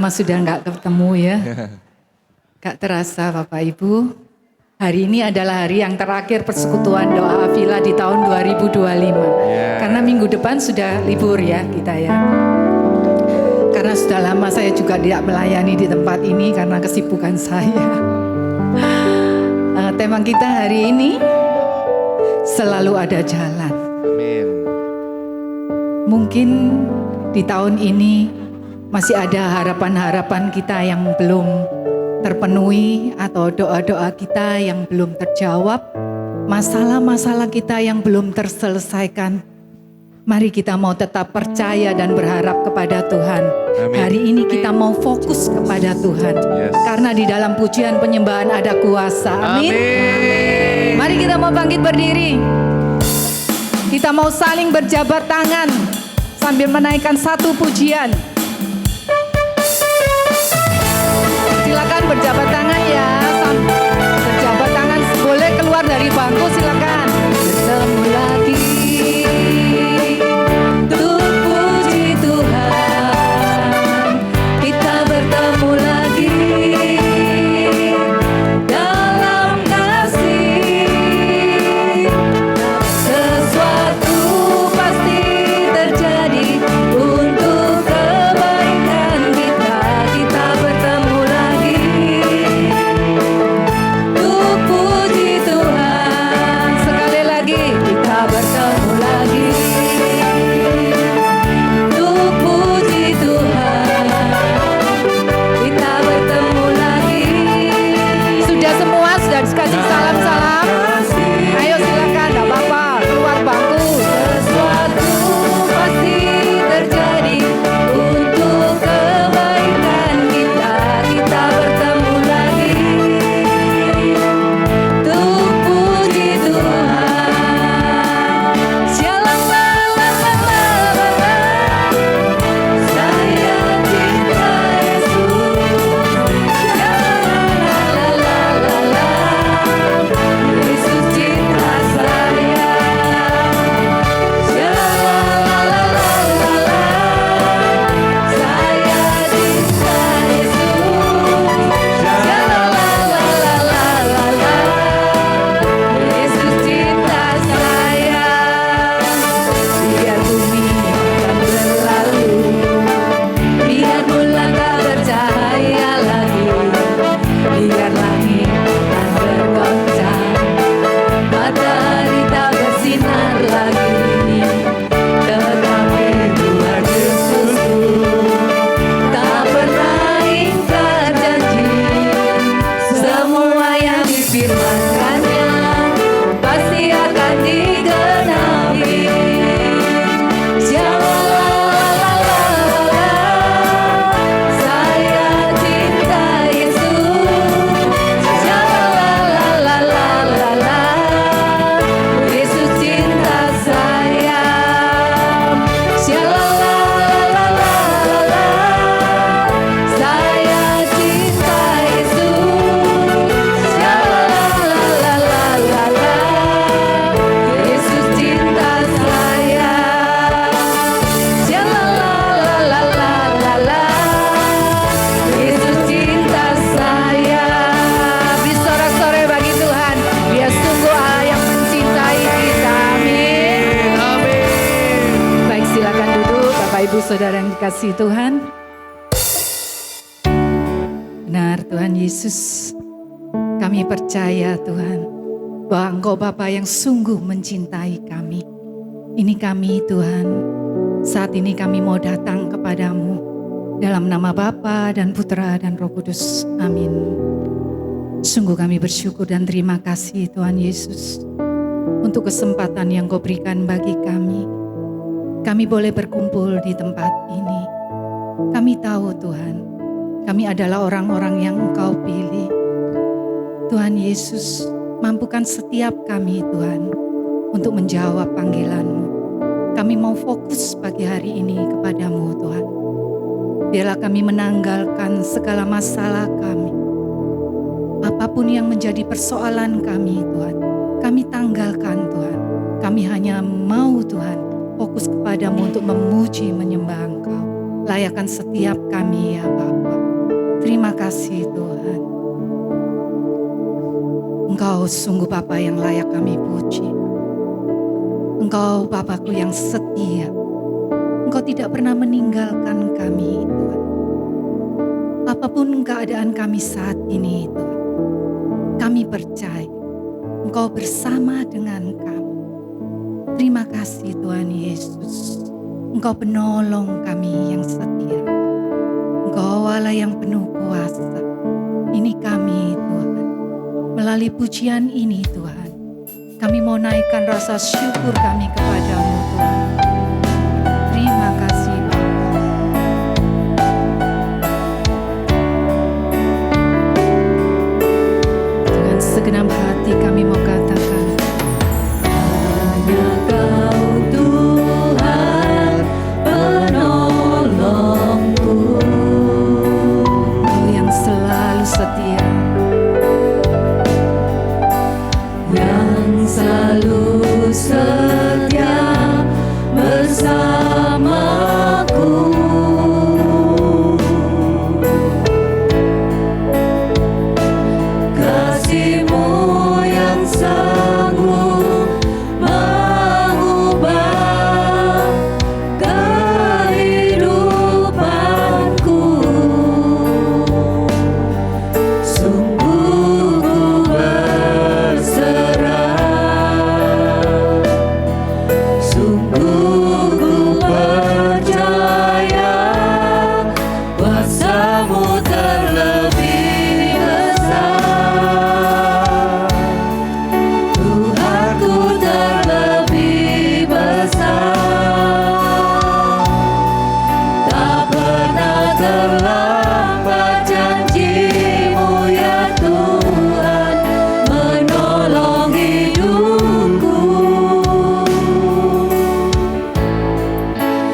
lama sudah nggak ketemu ya. Gak terasa Bapak Ibu. Hari ini adalah hari yang terakhir persekutuan doa Avila di tahun 2025. Karena minggu depan sudah libur ya kita ya. Karena sudah lama saya juga tidak melayani di tempat ini karena kesibukan saya. Tema kita hari ini selalu ada jalan. Amin. Mungkin di tahun ini masih ada harapan-harapan kita yang belum terpenuhi atau doa-doa kita yang belum terjawab, masalah-masalah kita yang belum terselesaikan. Mari kita mau tetap percaya dan berharap kepada Tuhan. Amin. Hari ini kita mau fokus kepada Tuhan. Yes. Karena di dalam pujian penyembahan ada kuasa. Amin. Amin. Mari kita mau bangkit berdiri. Kita mau saling berjabat tangan sambil menaikkan satu pujian. Silakan berjabat tangan ya. Berjabat tangan, boleh keluar dari bangku silakan. Bertemu lagi. Untuk puji Tuhan. Kita bertemu lagi. Dalam kasih. Sesuatu pasti terjadi untuk kebaikan kita. Kita bertemu lagi. Untuk puji Tuhan. Sekali lagi kita bertemu lagi. Untuk puji Tuhan. Kita bertemu lagi. Sudah semua sudah dikasih salam-salam. Ayo silakan, enggak apa-apa, keluar bangku. Sesuatu pasti terjadi untuk kebaikan kita. Kita bertemu lagi. Untuk puji Tuhan. Shalalalalala. Saya cinta Yesus. Shalalalalala. Yesus cinta saya. Shalalalalala. Saya cinta Yesus. Shalalalalala. Yesus cinta saya. Biar bumi akan berlalu, biar bulan tak bercahaya lagi, biar langit tak bergoncang, matahari tak bersinar lagi, tetapi Tuhan Yesusku tak pernah ingkar janji. Semua yang difirmankannya pasti akan digenapi. Shalalalalala. Saya cinta Yesus. Shalalalalala. Yesus cinta saya. Shalalalalala. Saya cinta Yesus. Shalalalalala. Yesus cinta saya. Shalalalalala. Yesus cinta saya. Bersorak-sorai bagi Tuhan. Dia sungguh Allah yang mencintai kita. Amin. Baik, silakan duduk Bapak Ibu Saudara yang dikasihi Tuhan. Benar Tuhan Yesus, kami percaya Tuhan bahwa Engkau Bapa yang sungguh mencintai kami. Ini kami Tuhan, saat ini kami mau datang kepadamu dalam nama Bapa dan Putra dan Roh Kudus. Amin. Sungguh kami bersyukur dan terima kasih Tuhan Yesus untuk kesempatan yang Kau berikan bagi kami. Kami boleh berkumpul di tempat ini. Kami tahu Tuhan, kami adalah orang-orang yang Engkau pilih. Tuhan Yesus, mampukan setiap kami Tuhan untuk menjawab panggilan-Mu. Kami mau fokus pagi hari ini kepadamu Tuhan. Biarlah kami menanggalkan segala masalah kami. Apapun yang menjadi persoalan kami Tuhan, kami tanggalkan Tuhan. Kami hanya mau Tuhan fokus kepadamu untuk memuji menyembah Engkau. Layakan setiap kami ya Bapa. Terima kasih Tuhan. Engkau sungguh Bapa yang layak kami puji. Engkau Bapakku yang setia. Engkau tidak pernah meninggalkan kami Tuhan. Apapun keadaan kami saat ini Tuhan, kami percaya Engkau bersama dengan kami. Terima kasih Tuhan Yesus. Engkau penolong kami yang setia. Engkau Allah yang penuh kuasa. Ini kami Tuhan. Melalui pujian ini Tuhan, kami mau naikkan rasa syukur kami kepadamu Tuhan. Terima kasih Bapa. Dengan segenap hati kami mau katakan, hanya Kau Tuhan penolongku, Kau yang selalu setia, yang selalu setia bersamaku. Kasih-Mu yang sanggup mengubah kehidupanku. Sungguh ku berserah, sungguh ku percaya kuasa-Mu terlebih besar. Tuhanku terlebih besar. Tak pernah terlambat janji-Mu ya Tuhan menolong hidupku.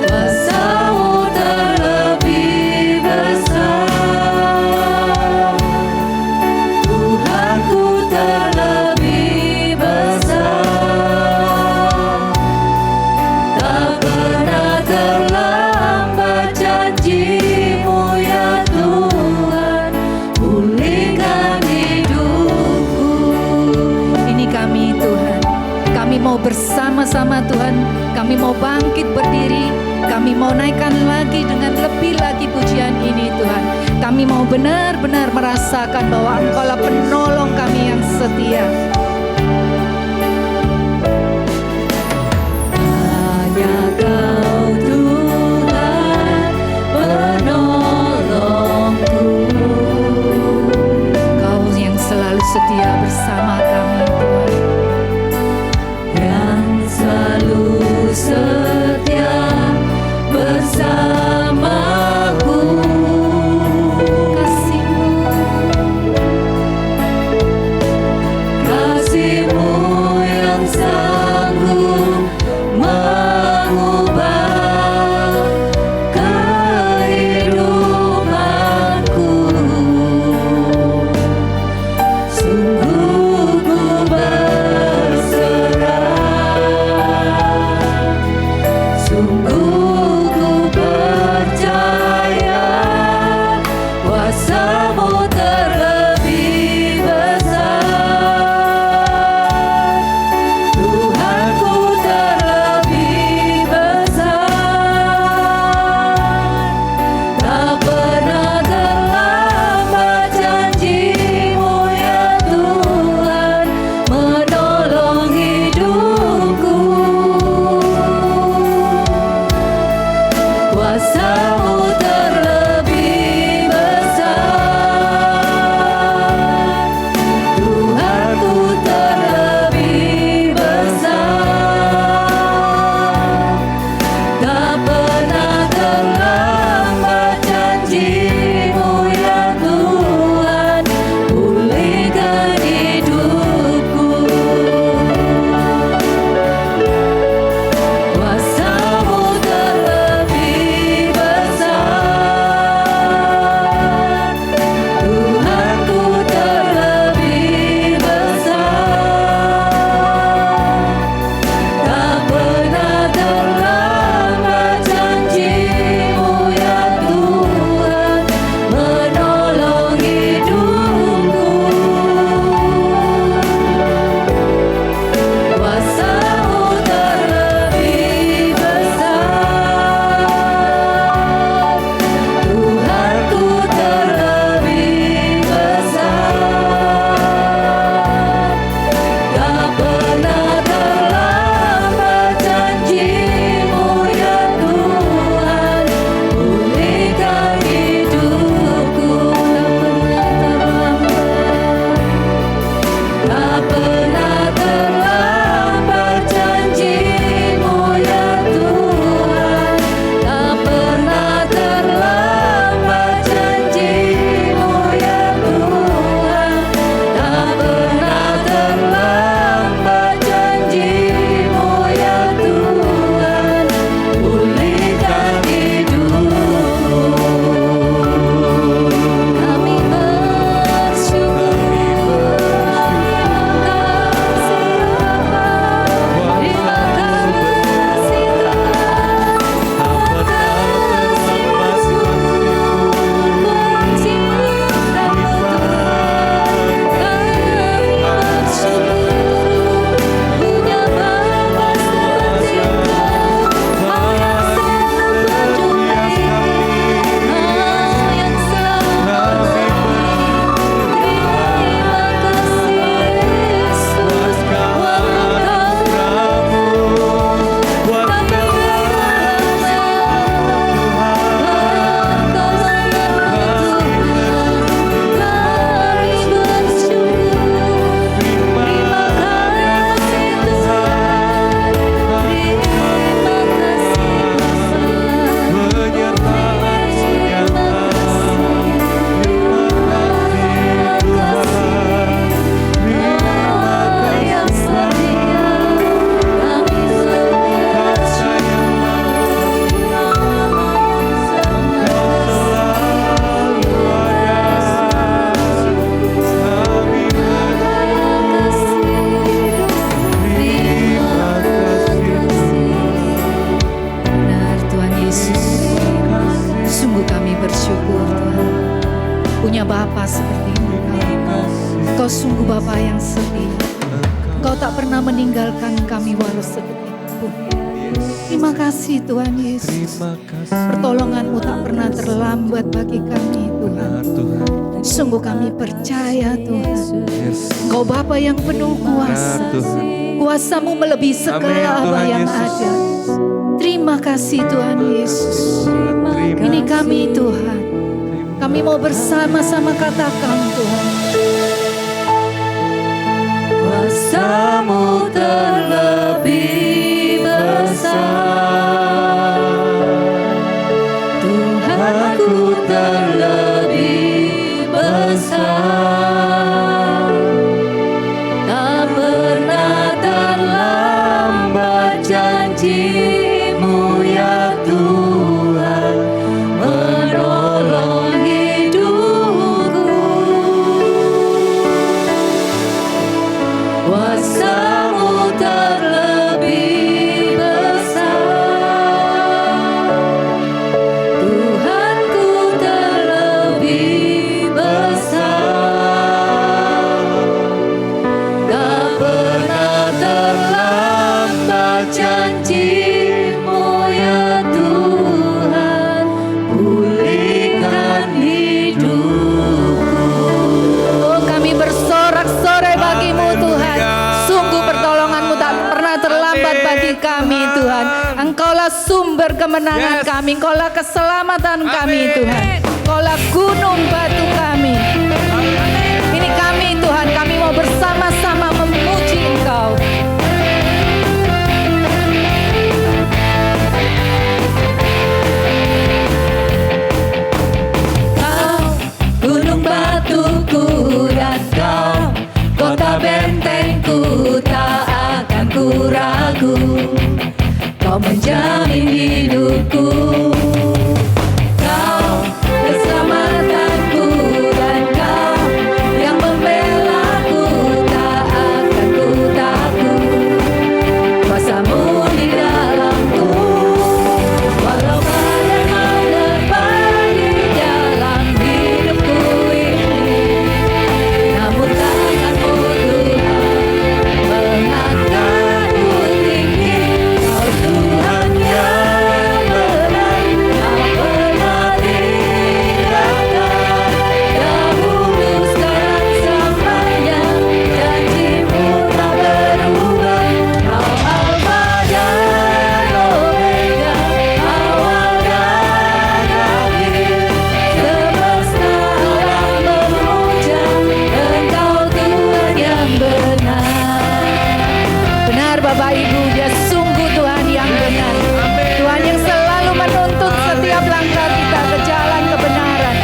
Kuasa-Mu terlebih besar. Tuhanku terlebih besar. Tak pernah terlambat janji-Mu ya Tuhan pulihkan hidupku. ini kami Tuhan. Kami mau bersama-sama Tuhan. Kami mau bangkit berdiri. Kami mau naikkan lagi dengan lebih lagi pujian ini Tuhan. Kami mau benar-benar merasakan bahwa Engkaulah penolong kami yang setia. Hanya Kau Tuhan penolongku, Kau yang selalu setia bersama kami Tuhan. yang selalu setia bersamaku. Kasih-Mu, Kasih-Mu yang sanggup mengubah kehidupanku. Sungguh punya Bapa seperti Engkau. Engkau sungguh Bapa yang setia. Engkau tak pernah meninggalkan kami walau sedetik pun. Terima kasih Tuhan Yesus. Pertolongan-Mu tak pernah terlambat bagi kami Tuhan. Sungguh kami percaya Tuhan, Engkau Bapa yang penuh kuasa. Kuasa-Mu melebihi segala apa yang ada. Terima kasih Tuhan Yesus. Ini kami Tuhan. Kami mau bersama-sama katakan Tuhan. Kuasa-Mu terlebih besar, Tuhanku terlebih besar. Tak pernah terlambat janji-Mu ya Tuhan, menolong hidupku. Kuasa-Mu terlebih besar, Tuhanku terlebih besar. Tak pernah terlambat janji-Mu ya Tuhan, pulihkan hidupku. Oh, kami bersorak-sorai bagi-Mu Tuhan. Sungguh pertolongan-Mu tak pernah terlambat bagi kami Tuhan. Engkaulah sumber kemenangan kami. Engkaulah keselamatan kami Tuhan. Engkaulah gunung batu kami. Ini kami Tuhan. Kami mau bersama-sama memuji Engkau. Kau gunung batuku dan Kau kota bentengku, tak akan ku ragu. Kau menjamin hidupku. Kau keselamatanku dan Kau yang membelaku, tak akan ku takut. Kuasa-Mu di dalamku, walau badai menerpa di dalam hidupku ini, namun tangan-Mu Tuhan mengangkatku tinggi. Kau Tuhan yang benar, tak pernah tinggalkan. Dahulu sekarang selamanya, janji-Mu tak berubah. Kau Alfa dan Omega, awal dan akhir. Semesta alam memuja Engkau Tuhan yang benar. Benar Bapak Ibu, Dia sungguh Tuhan yang benar. Tuhan yang selalu menuntun setiap langkah kita ke jalan kebenaran.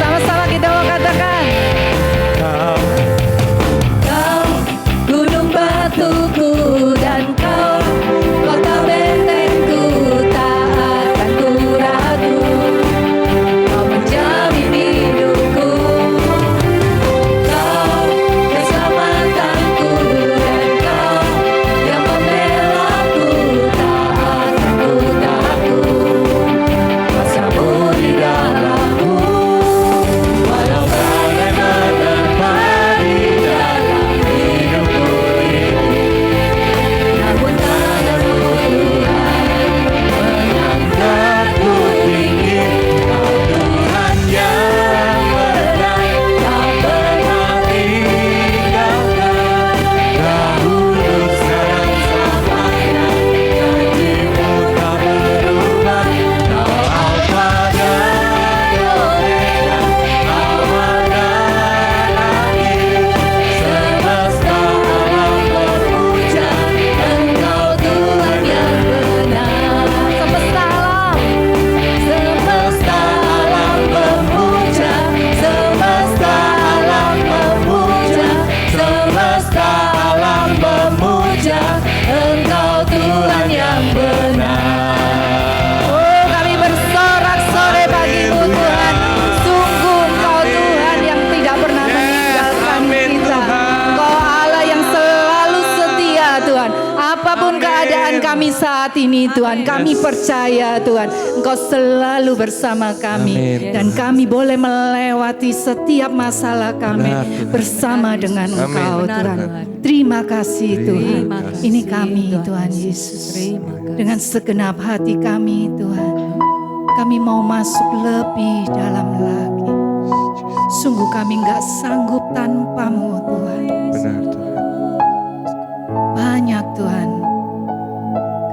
Sama-sama kita mau katakan. Kau gunung batuku dan Kau kota bentengku, tak akan ku ragu. Kau menjamin hidupku. Kau keselamatanku dan Kau yang membelaku, tak akan ku takut. Kuasa-Mu di dalamku, walau badai menerpa di dalam hidupku ini, namun tangan-Mu Tuhan mengangkatku tinggi. Kau Tuhan yang benar, tak pernah tinggalkan. Dahulu sekarang selamanya, janji-Mu tak berubah. Kau Alfa dan Omega, awal dan akhir. Semesta alam memuja Engkau Tuhan yang benar. Semesta alam memuja, semesta alam memuja, semesta alam memuja Engkau Tuhan yang benar. Oh, kami bersorak-sorai bagi-Mu Tuhan. Sungguh Engkau Tuhan yang tidak pernah meninggalkan kita. Engkau Allah yang selalu setia Tuhan. Apapun keadaan kami saat ini Tuhan. Kami percaya Tuhan Engkau selalu bersama kami. Amin. Dan kami boleh melewati setiap masalah kami Benar, Tuhan. bersama dengan Amin. Engkau Benar, Tuhan. Tuhan. Terima kasih Tuhan. Terima kasih, Ini kami Tuhan Tuhan Yesus. Yesus. Terima kasih. Dengan segenap hati kami Tuhan. Kami mau masuk lebih dalam lagi. Sungguh kami gak sanggup tanpamu Tuhan. Benar Tuhan. Banyak Tuhan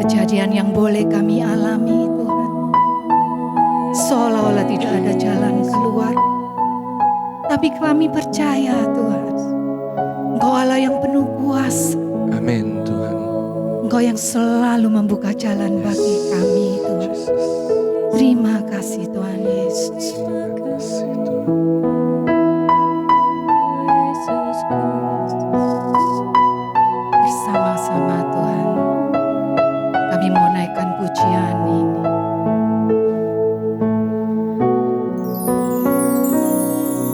kejadian yang boleh kami alami Tuhan. Seolah-olah tidak ada jalan keluar. Tapi kami percaya Tuhan, Engkau Allah yang penuh kuasa. Amin Tuhan. Engkau yang selalu membuka jalan bagi kami Tuhan. Yesus. Terima kasih Tuhan Yesus. Terima kasih Tuhan. Bersama-sama Tuhan, kami mau naikkan pujian ini.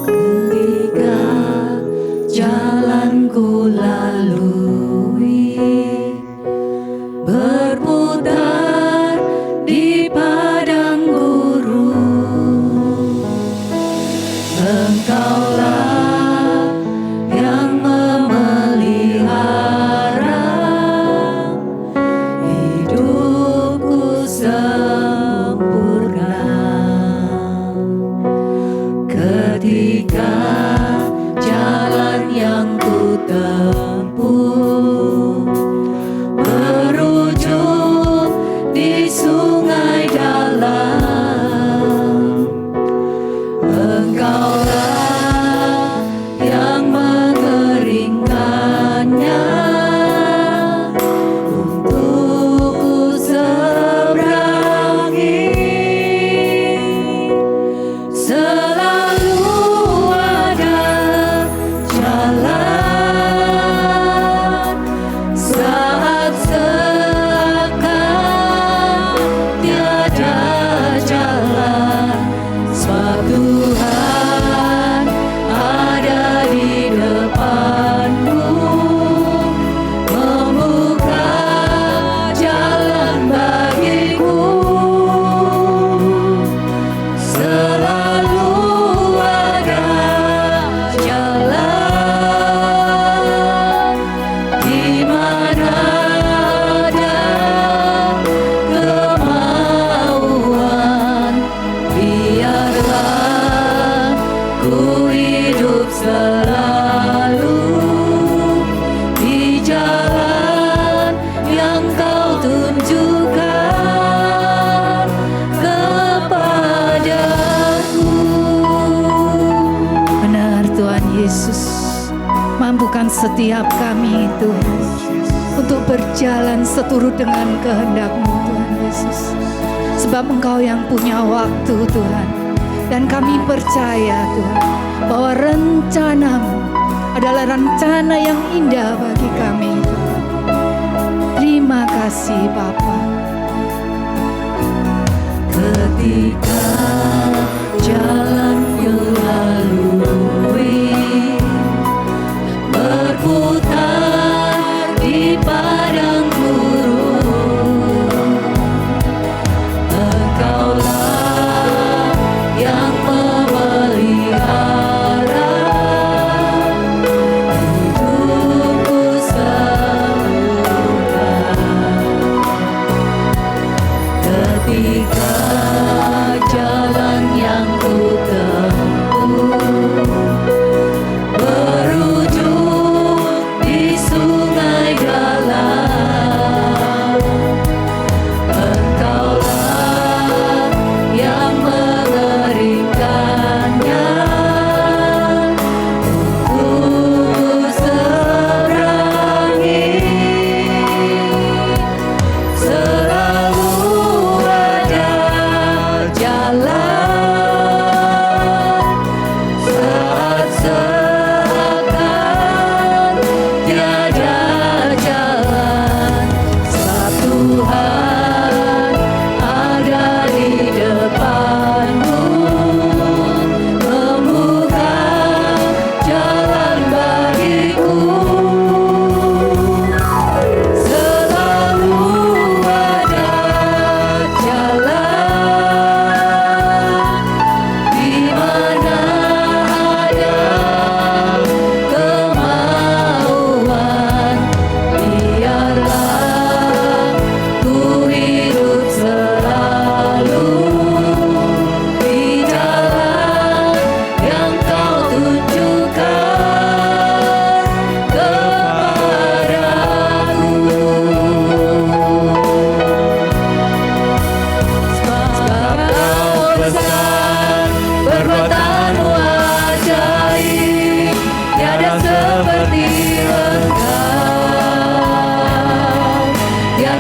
Ketika jalan ku lalui berputar di padang gurun, Engkaulah yang memelihara hidupku sempurna. Ketika jalan yang ku tempuh berujung di sungai dalam, Engkaulah yang mengeringkannya untukku seberangi. Selalu ada jalan saat seakan tiada jalan, sebab Tuhan ada di depanmu, membuka jalan bagiku. Selalu ada jalan di mana ada kemauan. Biarlah ku hidup selalu di jalan yang kau tunjukkan kepadaku. Benar Tuhan Yesus, mampukan setiap kami Tuhan untuk berjalan seturut dengan kehendak-Mu Tuhan Yesus. Sebab Engkau yang punya waktu Tuhan. Dan kami percaya Tuhan bahwa rencana-Mu adalah rencana yang indah bagi kami Tuhan. Terima kasih Bapa. Ketika jalan ku lalui berputar di padang gurun, Engkaulah yang memelihara hidupku sempurna. Ketika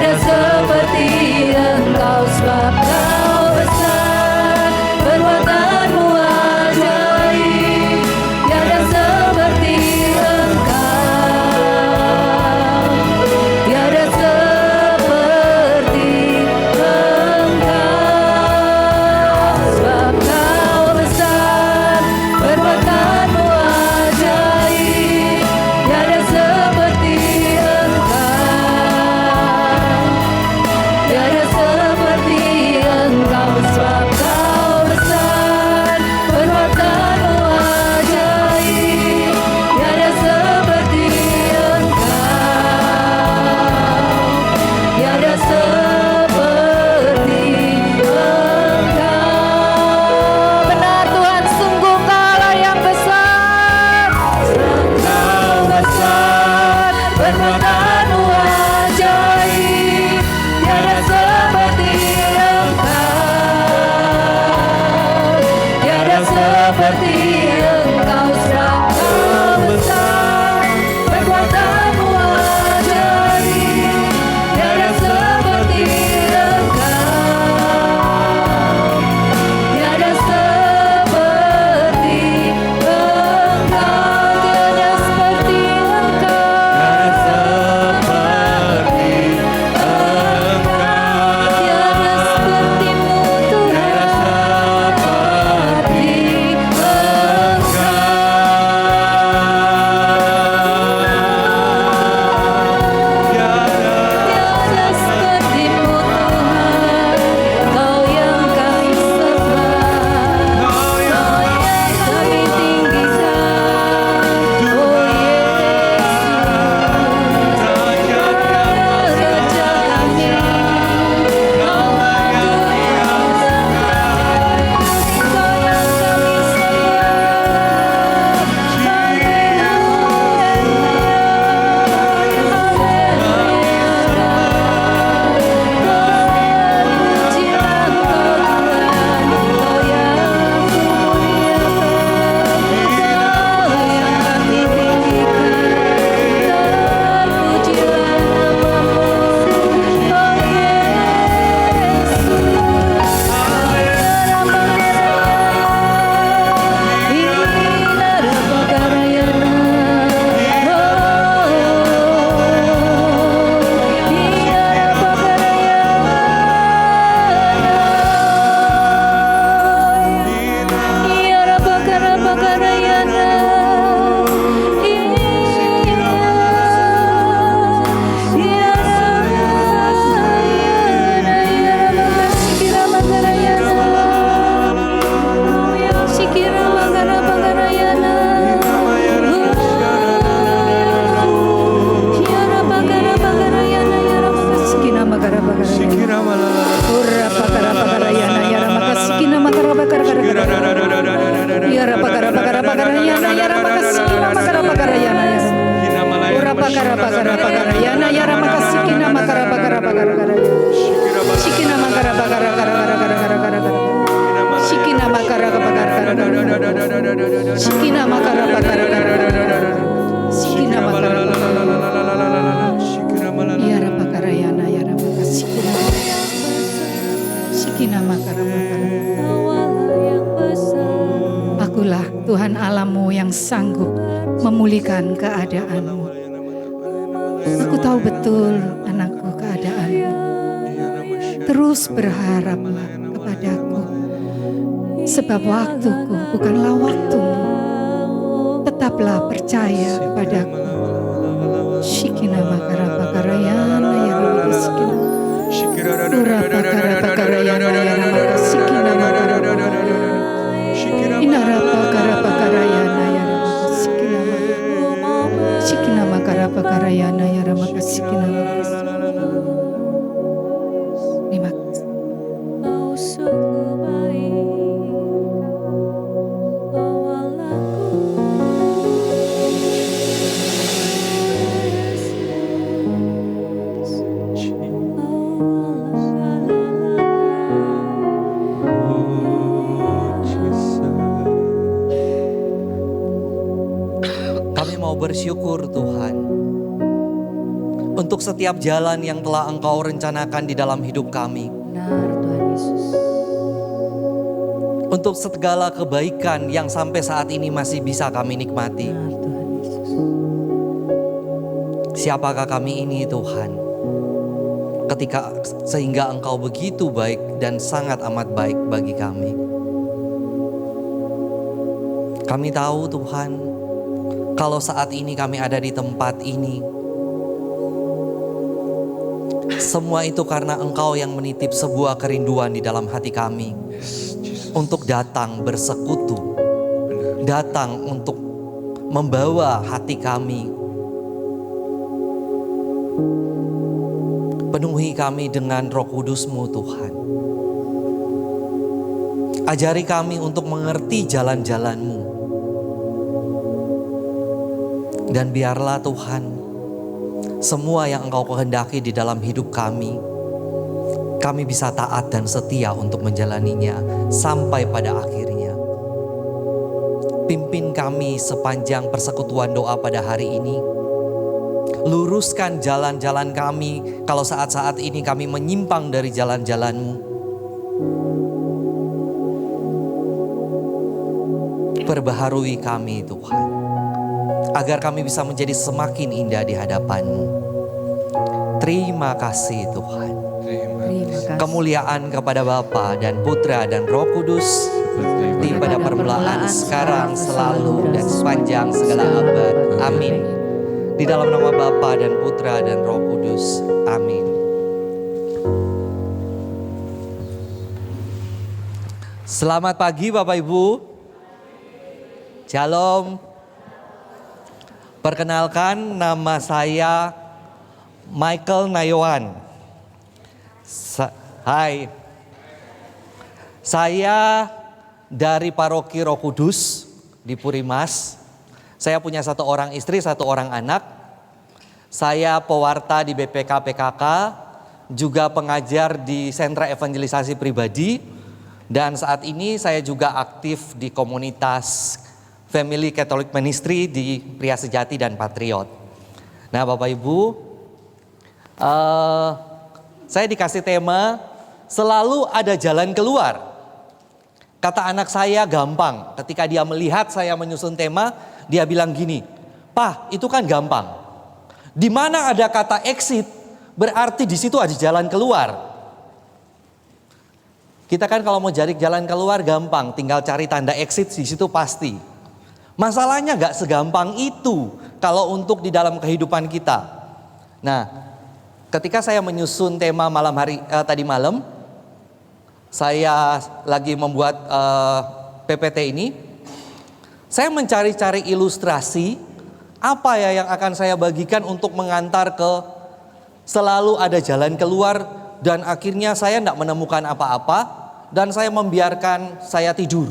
tiada seperti Engkau sebab Kau besar, perbuatanmu ajaib, tiada seperti Engkau, tiada seperti Engkau, sebab Kau besar, perbuatanmu ajaib, tiada seperti Engkau, tiada seperti Engkau, sebab Kau besar, perbuatanmu ajaib, tiada seperti Engkau, tiada seperti Engkau. Benar Tuhan, sungguh Engkau yang besar, Engkau besar, perbuatanmu ajaib, tiada seperti Engkau, tiada seperti Engkau, sebab Kau besar, perbuatanmu ajaib, tiada seperti Engkau, tiada seperti Engkau, tiada seperti Akulah Tuhan Allahmu yang sanggup memulihkan keadaanmu. Aku tahu betul anakku keadaanmu. Terus berharaplah kepadaku, sebab waktuku bukanlah waktumu. Tetaplah percaya padaku. Shikina makara pakarayana ya rabbi sikina. Ura pakara pakarayana ya rabbi sikina makara pakarayana. Inara pakara pakarayana ya rabbi sikina. Shikina makara pakarayana ya rabbi sikina. Terima kasih. Kau sungguh baik, Kau Allahku. Kami mau bersyukur Tuhan untuk setiap jalan yang telah Engkau rencanakan di dalam hidup kami. Benar Tuhan Yesus. Untuk segala kebaikan yang sampai saat ini masih bisa kami nikmati. Benar Tuhan Yesus. Siapakah kami ini Tuhan? Sehingga Engkau begitu baik dan sangat amat baik bagi kami. Kami tahu Tuhan, kalau saat ini kami ada di tempat ini, semua itu karena Engkau yang menitip sebuah kerinduan di dalam hati kami. Untuk datang bersekutu, datang untuk membawa hati kami. Penuhi kami dengan Roh Kudus-Mu Tuhan. Ajari kami untuk mengerti jalan-jalan-Mu. Dan biarlah Tuhan, semua yang Engkau kehendaki di dalam hidup kami bisa taat dan setia untuk menjalaninya sampai pada akhirnya. Pimpin kami sepanjang persekutuan doa pada hari ini. Luruskan jalan-jalan kami kalau saat-saat ini kami menyimpang dari jalan-jalan-Mu. Perbaharui kami Tuhan, agar kami bisa menjadi semakin indah di hadapan-Mu. Terima kasih Tuhan. Terima kasih. Kemuliaan kepada Bapa dan Putra dan Roh Kudus, seperti pada permulaan, sekarang, selalu, dan sepanjang segala abad. Amin. Di dalam nama Bapa dan Putra dan Roh Kudus. Amin. Selamat pagi Bapak Ibu. Shalom. Perkenalkan, nama saya Michael Nayawan. Hai. Saya dari Paroki Roh Kudus di Purimas. Saya punya 1 orang istri, 1 orang anak. Saya pewarta di BPK PKK, juga pengajar di sentra evangelisasi pribadi. Dan saat ini saya juga aktif di komunitas Family Catholic Ministry di Pria Sejati dan Patriot. Nah Bapak Ibu, saya dikasih tema, selalu ada jalan keluar. Kata anak saya gampang, ketika dia melihat saya menyusun tema, dia bilang gini, "Pak, itu kan gampang. Di mana ada kata exit, berarti di situ ada jalan keluar." Kita kan kalau mau cari jalan keluar gampang, tinggal cari tanda exit di situ pasti. Masalahnya gak segampang itu kalau untuk di dalam kehidupan kita. Nah, ketika saya menyusun tema tadi malam, saya lagi membuat PPT ini, saya mencari-cari ilustrasi apa ya yang akan saya bagikan untuk mengantar ke selalu ada jalan keluar, dan akhirnya saya tidak menemukan apa-apa dan saya membiarkan saya tidur.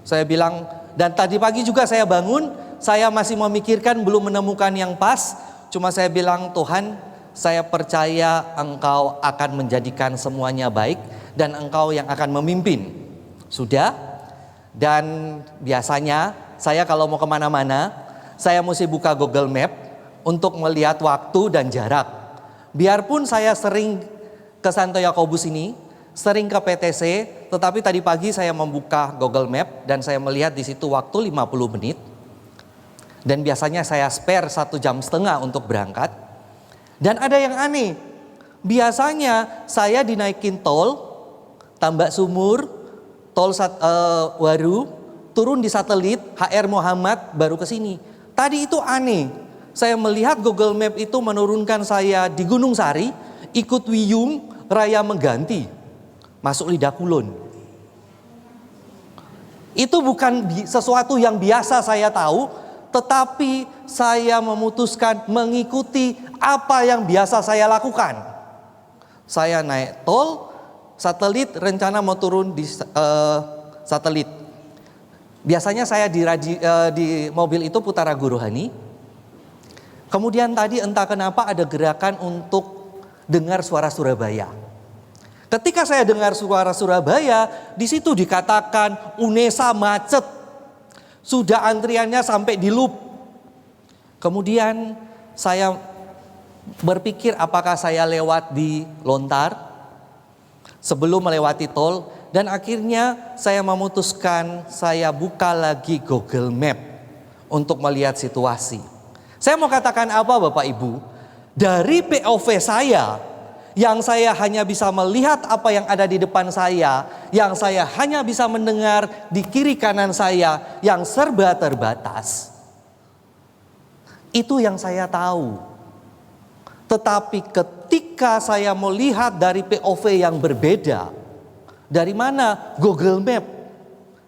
Saya bilang, dan tadi pagi juga saya bangun, saya masih memikirkan belum menemukan yang pas, cuma saya bilang, Tuhan, saya percaya Engkau akan menjadikan semuanya baik dan Engkau yang akan memimpin. Sudah. Dan biasanya saya kalau mau kemana-mana, saya mesti buka Google Map untuk melihat waktu dan jarak. Biarpun saya sering ke Santo Yakobus ini, sering ke PTC, tetapi tadi pagi saya membuka Google Map dan saya melihat di situ waktu 50 menit. Dan biasanya saya spare 1,5 jam untuk berangkat. Dan ada yang aneh, biasanya saya dinaikin tol, Tambak Sumur, tol Waru, turun di Satelit, HR Muhammad, baru ke sini. Tadi itu aneh, saya melihat Google Map itu menurunkan saya di Gunung Sari, ikut Wiyung, Raya Mengganti, masuk Lidah Kulon. Itu bukan sesuatu yang biasa saya tahu, tetapi saya memutuskan mengikuti apa yang biasa saya lakukan. Saya naik tol, Satelit, rencana mau turun di Satelit. Biasanya saya di mobil itu putar Ragu Rohani. Kemudian tadi entah kenapa ada gerakan untuk dengar suara Surabaya. Ketika saya dengar suara Surabaya, di situ dikatakan UNESA macet. Sudah antriannya sampai di loop. Kemudian saya berpikir apakah saya lewat di lontar sebelum melewati tol, dan akhirnya saya memutuskan saya buka lagi Google Map untuk melihat situasi. Saya mau katakan apa Bapak Ibu? Dari POV saya, yang saya hanya bisa melihat apa yang ada di depan saya, yang saya hanya bisa mendengar di kiri kanan saya, yang serba terbatas. Itu yang saya tahu. Tetapi ketika saya melihat dari POV yang berbeda, dari mana? Google Map.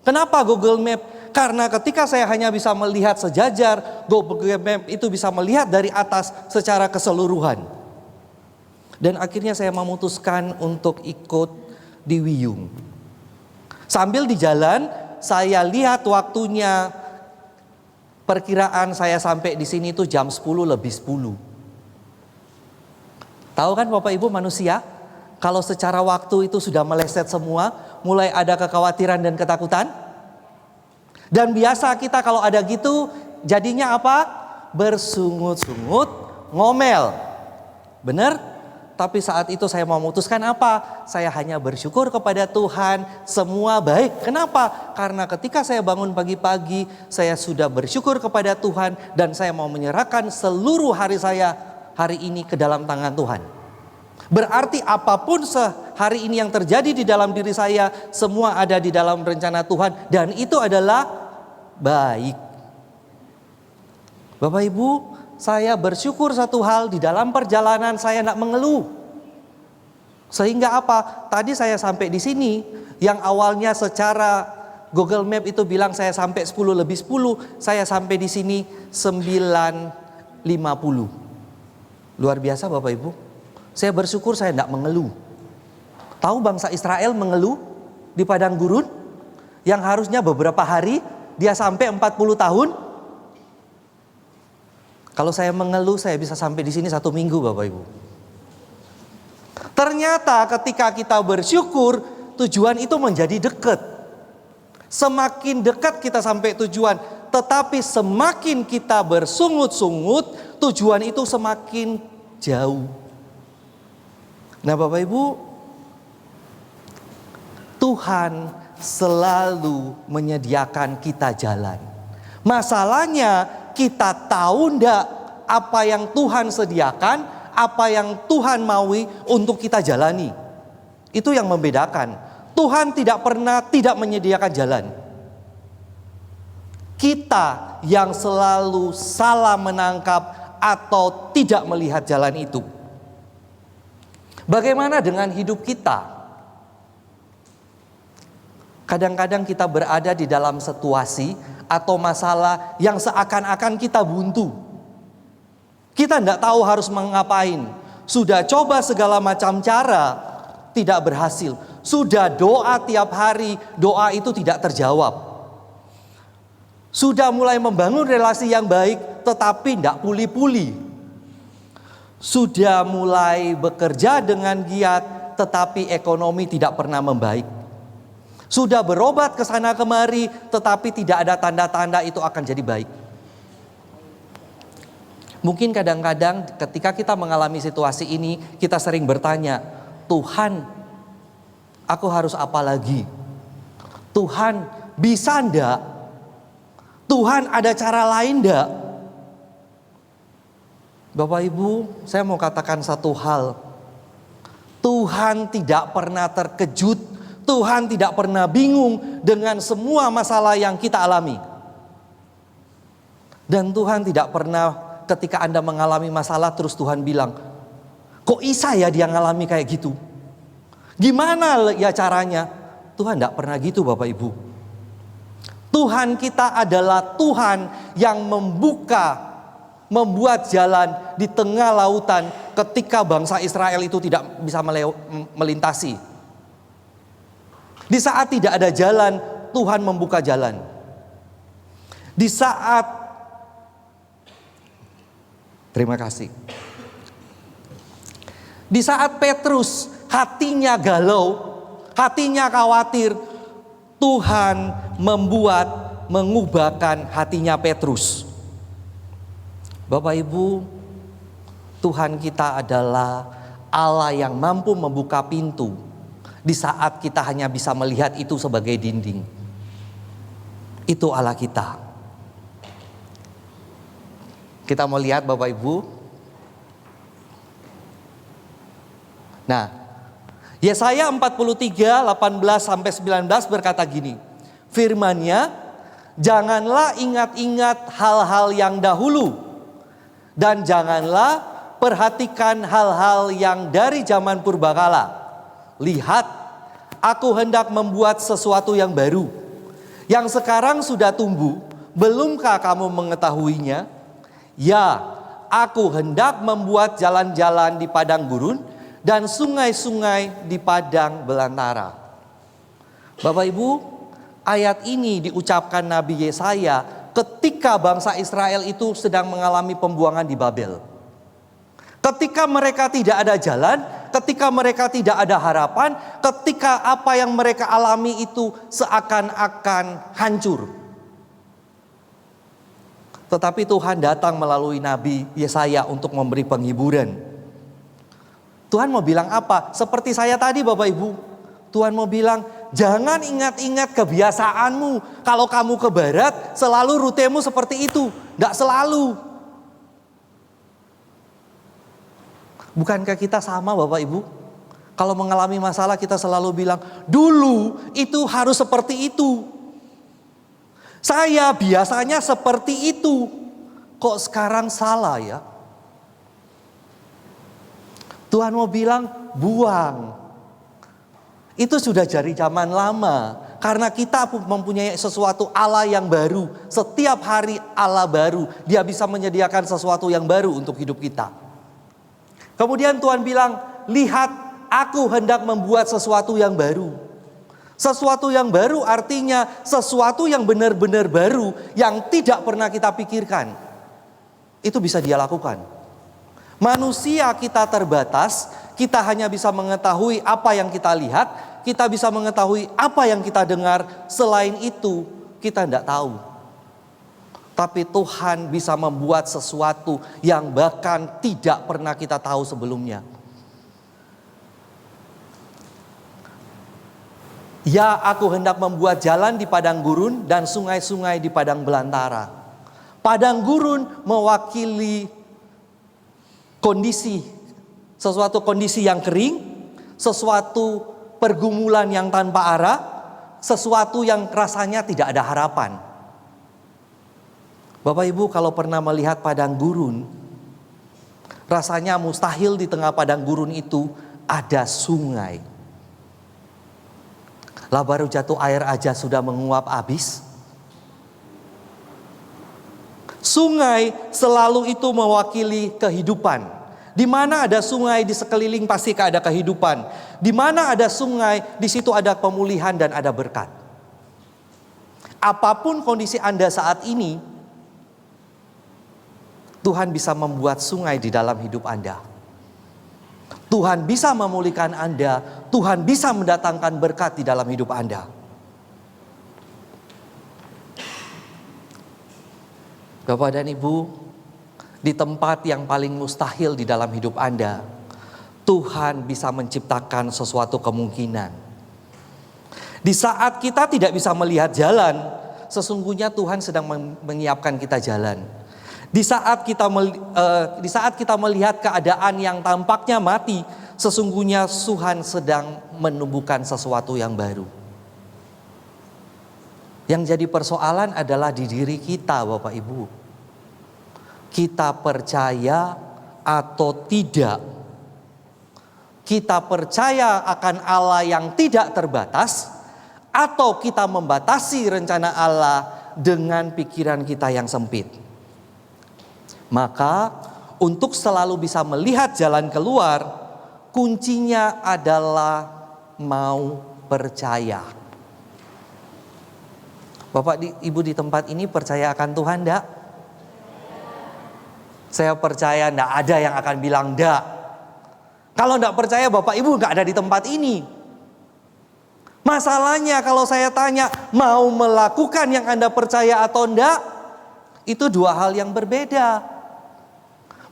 Kenapa Google Map? Karena ketika saya hanya bisa melihat sejajar, Google Map itu bisa melihat dari atas secara keseluruhan. Dan akhirnya saya memutuskan untuk ikut di Wiyung. Sambil di jalan, saya lihat waktunya, perkiraan saya sampai di sini itu jam 10:10. Tahu kan Bapak Ibu manusia, kalau secara waktu itu sudah meleset semua, mulai ada kekhawatiran dan ketakutan. Dan biasa kita kalau ada gitu, jadinya apa? Bersungut-sungut, ngomel. Benar? Tapi saat itu saya memutuskan apa? Saya hanya bersyukur kepada Tuhan, semua baik. Kenapa? Karena ketika saya bangun pagi-pagi, saya sudah bersyukur kepada Tuhan dan saya mau menyerahkan seluruh hari saya hari ini ke dalam tangan Tuhan. Berarti apapun hari ini yang terjadi di dalam diri saya, semua ada di dalam rencana Tuhan dan itu adalah baik. Bapak Ibu, saya bersyukur satu hal, di dalam perjalanan saya tidak mengeluh. Sehingga apa? Tadi saya sampai di sini, yang awalnya secara Google Map itu bilang saya sampai 10:10, saya sampai di sini 9:50. Luar biasa Bapak Ibu. Saya bersyukur saya tidak mengeluh. Tahu bangsa Israel mengeluh di padang gurun? Yang harusnya beberapa hari, dia sampai 40 tahun. Kalau saya mengeluh, saya bisa sampai di sini 1 minggu Bapak Ibu. Ternyata ketika kita bersyukur, tujuan itu menjadi dekat. Semakin dekat kita sampai tujuan, tetapi semakin kita bersungut-sungut, tujuan itu semakin jauh. Nah Bapak Ibu, Tuhan selalu menyediakan kita jalan. Masalahnya kita tahu enggak apa yang Tuhan sediakan, apa yang Tuhan maui untuk kita jalani. Itu yang membedakan. Tuhan tidak pernah tidak menyediakan jalan. Kita yang selalu salah menangkap atau tidak melihat jalan itu. Bagaimana dengan hidup kita? Kadang-kadang kita berada di dalam situasi atau masalah yang seakan-akan kita buntu. Kita tidak tahu harus mengapain. Sudah coba segala macam cara, tidak berhasil. Sudah doa tiap hari, doa itu tidak terjawab. Sudah mulai membangun relasi yang baik, tetapi tidak puli-puli. Sudah mulai bekerja dengan giat, tetapi ekonomi tidak pernah membaik. Sudah berobat ke sana kemari, tetapi tidak ada tanda-tanda itu akan jadi baik. Mungkin kadang-kadang ketika kita mengalami situasi ini, kita sering bertanya, Tuhan, aku harus apa lagi? Tuhan, bisa enggak? Tuhan, ada cara lain enggak? Bapak Ibu, saya mau katakan satu hal. Tuhan tidak pernah terkejut, Tuhan tidak pernah bingung dengan semua masalah yang kita alami. Dan Tuhan tidak pernah ketika Anda mengalami masalah terus Tuhan bilang, kok Isa ya dia ngalami kayak gitu? Gimana ya caranya? Tuhan tidak pernah gitu Bapak Ibu. Tuhan kita adalah Tuhan yang membuat jalan di tengah lautan ketika bangsa Israel itu tidak bisa melintasi. Di saat tidak ada jalan, Tuhan membuka jalan. Di saat, terima kasih. Di saat Petrus hatinya galau, hatinya khawatir, Tuhan mengubahkan hatinya Petrus. Bapak Ibu, Tuhan kita adalah Allah yang mampu membuka pintu di saat kita hanya bisa melihat itu sebagai dinding. Itu Allah kita. Kita mau lihat Bapak Ibu. Nah, Yesaya 43, 18-19 berkata gini. Firman-Nya, janganlah ingat-ingat hal-hal yang dahulu, dan janganlah perhatikan hal-hal yang dari zaman purbakala. Lihat, aku hendak membuat sesuatu yang baru, yang sekarang sudah tumbuh, belumkah kamu mengetahuinya? Ya, aku hendak membuat jalan-jalan di padang gurun, dan sungai-sungai di padang belantara. Bapak Ibu, ayat ini diucapkan Nabi Yesaya ketika bangsa Israel itu sedang mengalami pembuangan di Babel. Ketika mereka tidak ada jalan, ketika mereka tidak ada harapan, ketika apa yang mereka alami itu seakan-akan hancur. Tetapi Tuhan datang melalui Nabi Yesaya untuk memberi penghiburan. Tuhan mau bilang apa? Seperti saya tadi Bapak Ibu. Tuhan mau bilang, jangan ingat-ingat kebiasaanmu. Kalau kamu ke barat, selalu rutemu seperti itu. Tidak selalu. Bukankah kita sama Bapak Ibu? Kalau mengalami masalah kita selalu bilang, dulu itu harus seperti itu. Saya biasanya seperti itu. Kok sekarang salah ya? Tuhan mau bilang, buang. Itu sudah dari zaman lama. Karena kita mempunyai sesuatu Allah yang baru. Setiap hari Allah baru. Dia bisa menyediakan sesuatu yang baru untuk hidup kita. Kemudian Tuhan bilang, lihat aku hendak membuat sesuatu yang baru. Sesuatu yang baru artinya sesuatu yang benar-benar baru. Yang tidak pernah kita pikirkan. Itu bisa Dia lakukan. Manusia kita terbatas, kita hanya bisa mengetahui apa yang kita lihat, kita bisa mengetahui apa yang kita dengar, selain itu kita tidak tahu. Tapi Tuhan bisa membuat sesuatu yang bahkan tidak pernah kita tahu sebelumnya. Ya, aku hendak membuat jalan di padang gurun dan sungai-sungai di padang belantara. Padang gurun mewakili kondisi, sesuatu kondisi yang kering, sesuatu pergumulan yang tanpa arah, sesuatu yang rasanya tidak ada harapan. Bapak Ibu kalau pernah melihat padang gurun, rasanya mustahil di tengah padang gurun itu ada sungai. Lah baru jatuh air aja sudah menguap habis. Sungai selalu itu mewakili kehidupan. Di mana ada sungai di sekeliling pasti ada kehidupan. Di mana ada sungai di situ ada pemulihan dan ada berkat. Apapun kondisi Anda saat ini, Tuhan bisa membuat sungai di dalam hidup Anda. Tuhan bisa memulihkan Anda. Tuhan bisa mendatangkan berkat di dalam hidup Anda. Bapak dan Ibu, di tempat yang paling mustahil di dalam hidup Anda, Tuhan bisa menciptakan sesuatu kemungkinan. Di saat kita tidak bisa melihat jalan, sesungguhnya Tuhan sedang menyiapkan kita jalan. Di saat kita melihat keadaan yang tampaknya mati, sesungguhnya Tuhan sedang menumbuhkan sesuatu yang baru. Yang jadi persoalan adalah di diri kita Bapak Ibu. Kita percaya atau tidak. Kita percaya akan Allah yang tidak terbatas. Atau kita membatasi rencana Allah dengan pikiran kita yang sempit. Maka untuk selalu bisa melihat jalan keluar, kuncinya adalah mau percaya. Bapak Ibu di tempat ini percaya akan Tuhan enggak? Saya percaya enggak ada yang akan bilang enggak. Kalau enggak percaya Bapak Ibu enggak ada di tempat ini. Masalahnya kalau saya tanya mau melakukan yang Anda percaya atau enggak, itu dua hal yang berbeda.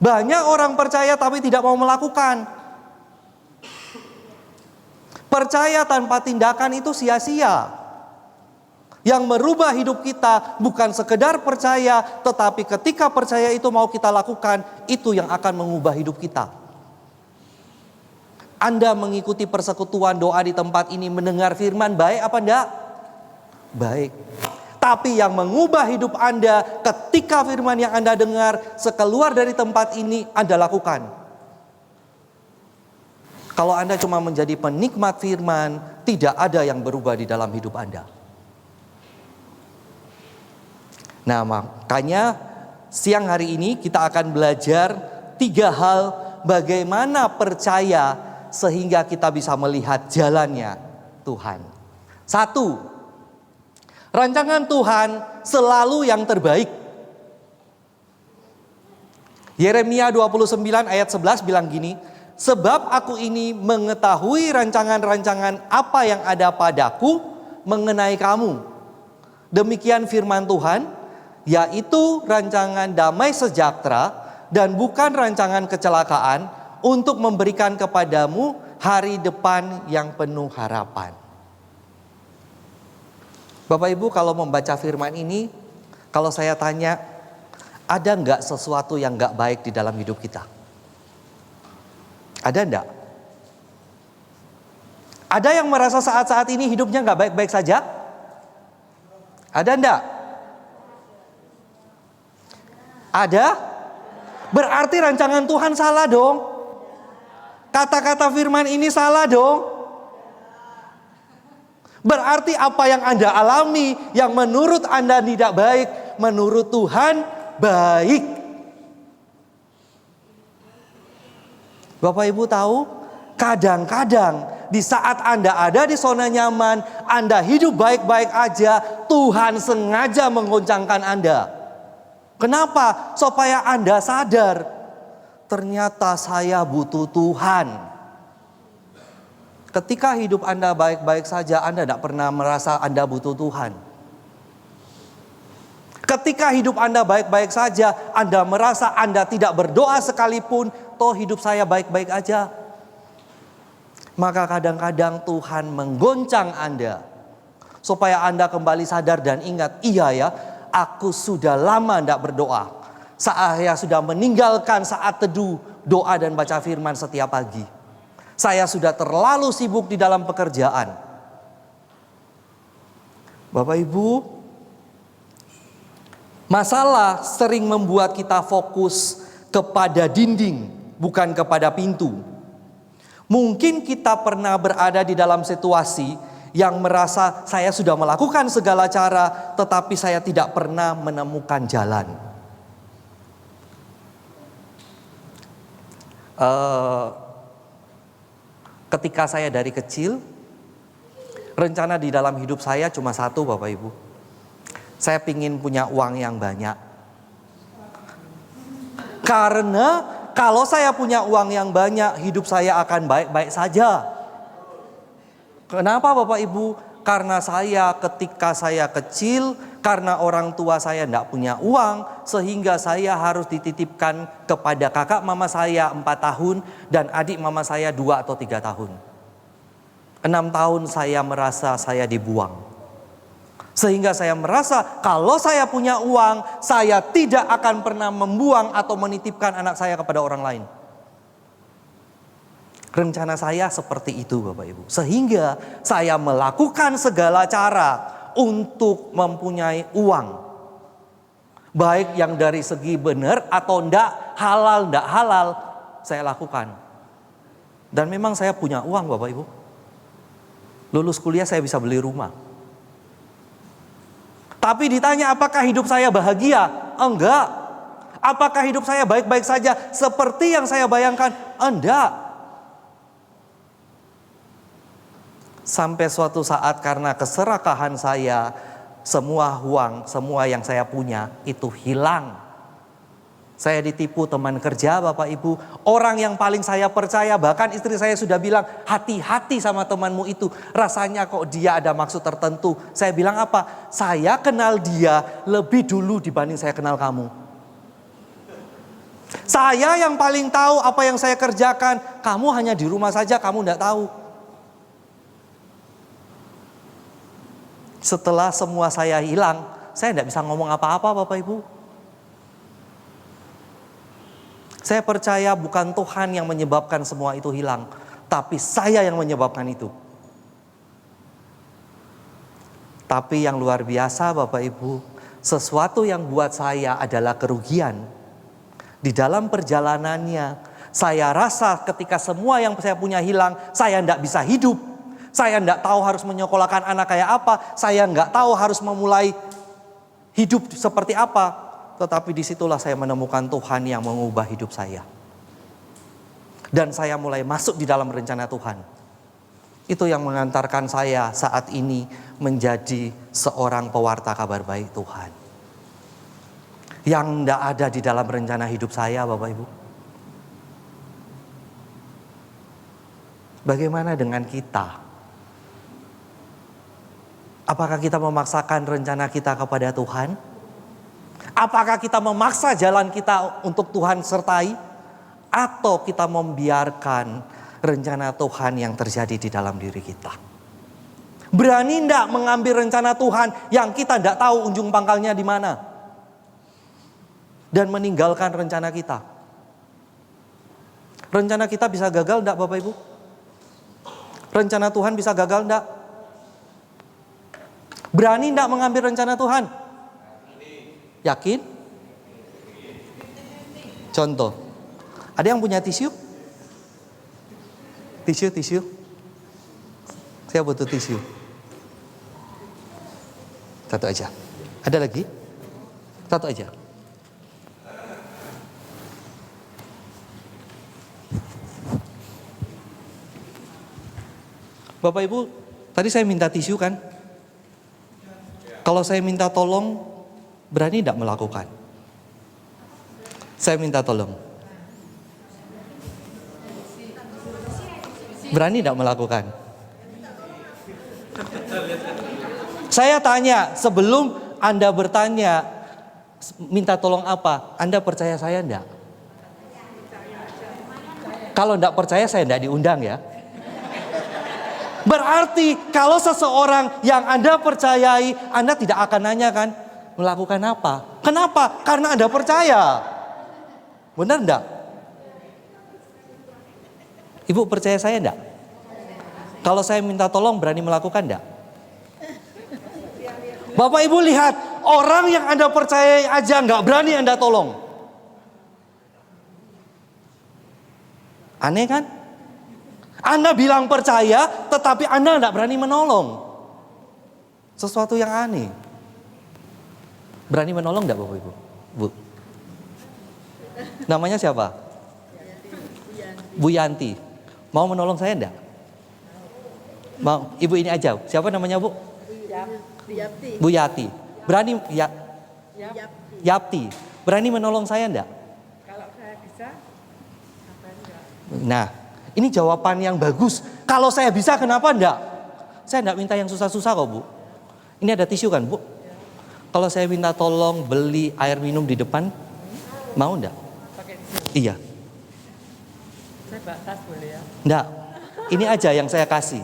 Banyak orang percaya tapi tidak mau melakukan. Percaya tanpa tindakan itu sia-sia. Yang merubah hidup kita bukan sekedar percaya, tetapi ketika percaya itu mau kita lakukan, itu yang akan mengubah hidup kita. Anda mengikuti persekutuan doa di tempat ini, mendengar firman, baik apa enggak? Baik. Tapi yang mengubah hidup Anda ketika firman yang Anda dengar sekeluar dari tempat ini, Anda lakukan. Kalau Anda cuma menjadi penikmat firman, tidak ada yang berubah di dalam hidup Anda. Nah, makanya siang hari ini kita akan belajar 3 hal bagaimana percaya sehingga kita bisa melihat jalannya Tuhan. 1, rancangan Tuhan selalu yang terbaik. Yeremia 29 ayat 11 bilang gini, sebab aku ini mengetahui rancangan-rancangan apa yang ada padaku mengenai kamu. Demikian firman Tuhan, yaitu rancangan damai sejahtera dan bukan rancangan kecelakaan, untuk memberikan kepadamu hari depan yang penuh harapan. Bapak Ibu, kalau membaca firman ini, kalau saya tanya, ada enggak sesuatu yang enggak baik di dalam hidup kita? Ada enggak? Ada yang merasa saat-saat ini hidupnya enggak baik-baik saja? Ada enggak? Ada? Berarti rancangan Tuhan salah dong. Kata-kata firman ini salah dong. Berarti apa yang Anda alami, yang menurut Anda tidak baik, menurut Tuhan baik. Bapak Ibu tahu, kadang-kadang di saat Anda ada di zona nyaman, Anda hidup baik-baik aja, Tuhan sengaja menggoncangkan Anda. Kenapa? Supaya Anda sadar, ternyata saya butuh Tuhan. Ketika hidup Anda baik-baik saja, Anda tidak pernah merasa Anda butuh Tuhan. Ketika hidup Anda baik-baik saja, Anda merasa Anda tidak berdoa sekalipun, toh hidup saya baik-baik aja. Maka kadang-kadang Tuhan menggoncang Anda, supaya Anda kembali sadar dan ingat, iya ya, aku sudah lama tidak berdoa. Saya sudah meninggalkan saat teduh, doa dan baca firman setiap pagi. Saya sudah terlalu sibuk di dalam pekerjaan. Bapak Ibu, masalah sering membuat kita fokus kepada dinding, bukan kepada pintu. Mungkin kita pernah berada di dalam situasi yang merasa saya sudah melakukan segala cara, tetapi saya tidak pernah menemukan jalan. Ketika saya dari kecil, rencana di dalam hidup saya cuma satu, Bapak Ibu. Saya pingin punya uang yang banyak. Karena kalau saya punya uang yang banyak, hidup saya akan baik-baik saja. Kenapa Bapak Ibu? Karena saya ketika saya kecil, karena orang tua saya tidak punya uang, sehingga saya harus dititipkan kepada kakak mama saya 4 tahun dan adik mama saya 2 atau 3 tahun. 6 tahun saya merasa saya dibuang. Sehingga saya merasa kalau saya punya uang, saya tidak akan pernah membuang atau menitipkan anak saya kepada orang lain. Rencana saya seperti itu Bapak Ibu. Sehingga saya melakukan segala cara untuk mempunyai uang. Baik yang dari segi benar atau enggak halal, saya lakukan. Dan memang saya punya uang Bapak Ibu. Lulus kuliah saya bisa beli rumah. Tapi ditanya apakah hidup saya bahagia? Enggak. Apakah hidup saya baik-baik saja seperti yang saya bayangkan? Enggak. Sampai suatu saat karena keserakahan saya, semua uang, semua yang saya punya itu hilang. Saya ditipu teman kerja Bapak Ibu. Orang yang paling saya percaya, bahkan istri saya sudah bilang, hati-hati sama temanmu itu. Rasanya kok dia ada maksud tertentu. Saya bilang apa? Saya kenal dia lebih dulu dibanding saya kenal kamu. Saya yang paling tahu apa yang saya kerjakan. Kamu hanya di rumah saja, kamu tidak tahu. Setelah semua saya hilang, saya tidak bisa ngomong apa-apa Bapak Ibu. Saya percaya bukan Tuhan yang menyebabkan semua itu hilang, tapi saya yang menyebabkan itu. Tapi yang luar biasa Bapak Ibu, sesuatu yang buat saya adalah kerugian. Di dalam perjalanannya, saya rasa ketika semua yang saya punya hilang, saya tidak bisa hidup. Saya tidak tahu harus menyekolahkan anak kayak apa. Saya tidak tahu harus memulai hidup seperti apa. Tetapi disitulah saya menemukan Tuhan yang mengubah hidup saya. Dan saya mulai masuk di dalam rencana Tuhan. Itu yang mengantarkan saya saat ini menjadi seorang pewarta kabar baik Tuhan. Yang tidak ada di dalam rencana hidup saya Bapak Ibu. Bagaimana dengan kita? Apakah kita memaksakan rencana kita kepada Tuhan? Apakah kita memaksa jalan kita untuk Tuhan sertai? Atau kita membiarkan rencana Tuhan yang terjadi di dalam diri kita? Berani tidak mengambil rencana Tuhan yang kita tidak tahu ujung pangkalnya di mana? Dan meninggalkan rencana kita. Rencana kita bisa gagal enggak Bapak Ibu? Rencana Tuhan bisa gagal enggak? Berani enggak mengambil rencana Tuhan? Yakin? Contoh. Ada yang punya tisu? Tisu. Saya butuh tisu. Satu aja. Ada lagi? Satu aja. Bapak Ibu, tadi saya minta tisu kan? Kalau saya minta tolong, berani tidak melakukan? Saya minta tolong. Berani tidak melakukan? Saya tanya, sebelum Anda bertanya, minta tolong apa? Anda percaya saya enggak? Kalau enggak percaya, saya enggak diundang ya. Berarti kalau seseorang yang Anda percayai, Anda tidak akan nanya kan, melakukan apa? Kenapa? Karena Anda percaya. Benar enggak? Ibu percaya saya enggak? Kalau saya minta tolong berani melakukan enggak? Bapak Ibu lihat, orang yang Anda percayai aja enggak berani Anda tolong. Aneh kan? Anda bilang percaya, tetapi Anda tidak berani menolong. Sesuatu yang aneh. Berani menolong tidak Bapak Ibu? Bu. Namanya siapa? Bu Yanti. Mau menolong saya enggak? Mau? Ibu ini aja. Siapa namanya Bu? Bu Yati. Berani Yapti. Berani menolong saya enggak? Kalau saya bisa, apa enggak? Nah, ini jawaban yang bagus. Kalau saya bisa, kenapa enggak? Saya enggak minta yang susah-susah kok Bu. Ini ada tisu kan Bu? Kalau saya minta tolong beli air minum di depan, mau enggak? Pakai tisu. Iya. Saya batas boleh ya? Enggak. Ini aja yang saya kasih.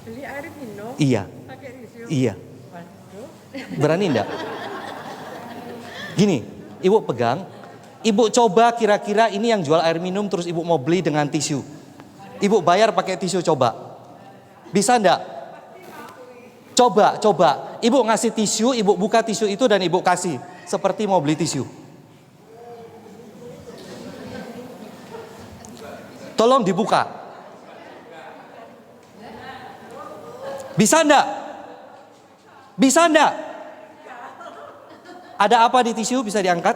Beli air minum, Iya. pakai tisu. Iya. Waduh. Berani enggak? Gini, Ibu pegang. Ibu coba kira-kira ini yang jual air minum terus Ibu mau beli dengan tisu. Ibu bayar pakai tisu coba. Bisa enggak? Coba. Ibu ngasih tisu, Ibu buka tisu itu dan Ibu kasih. Seperti mau beli tisu. Tolong dibuka. Bisa enggak? Bisa enggak? Ada apa di tisu bisa diangkat?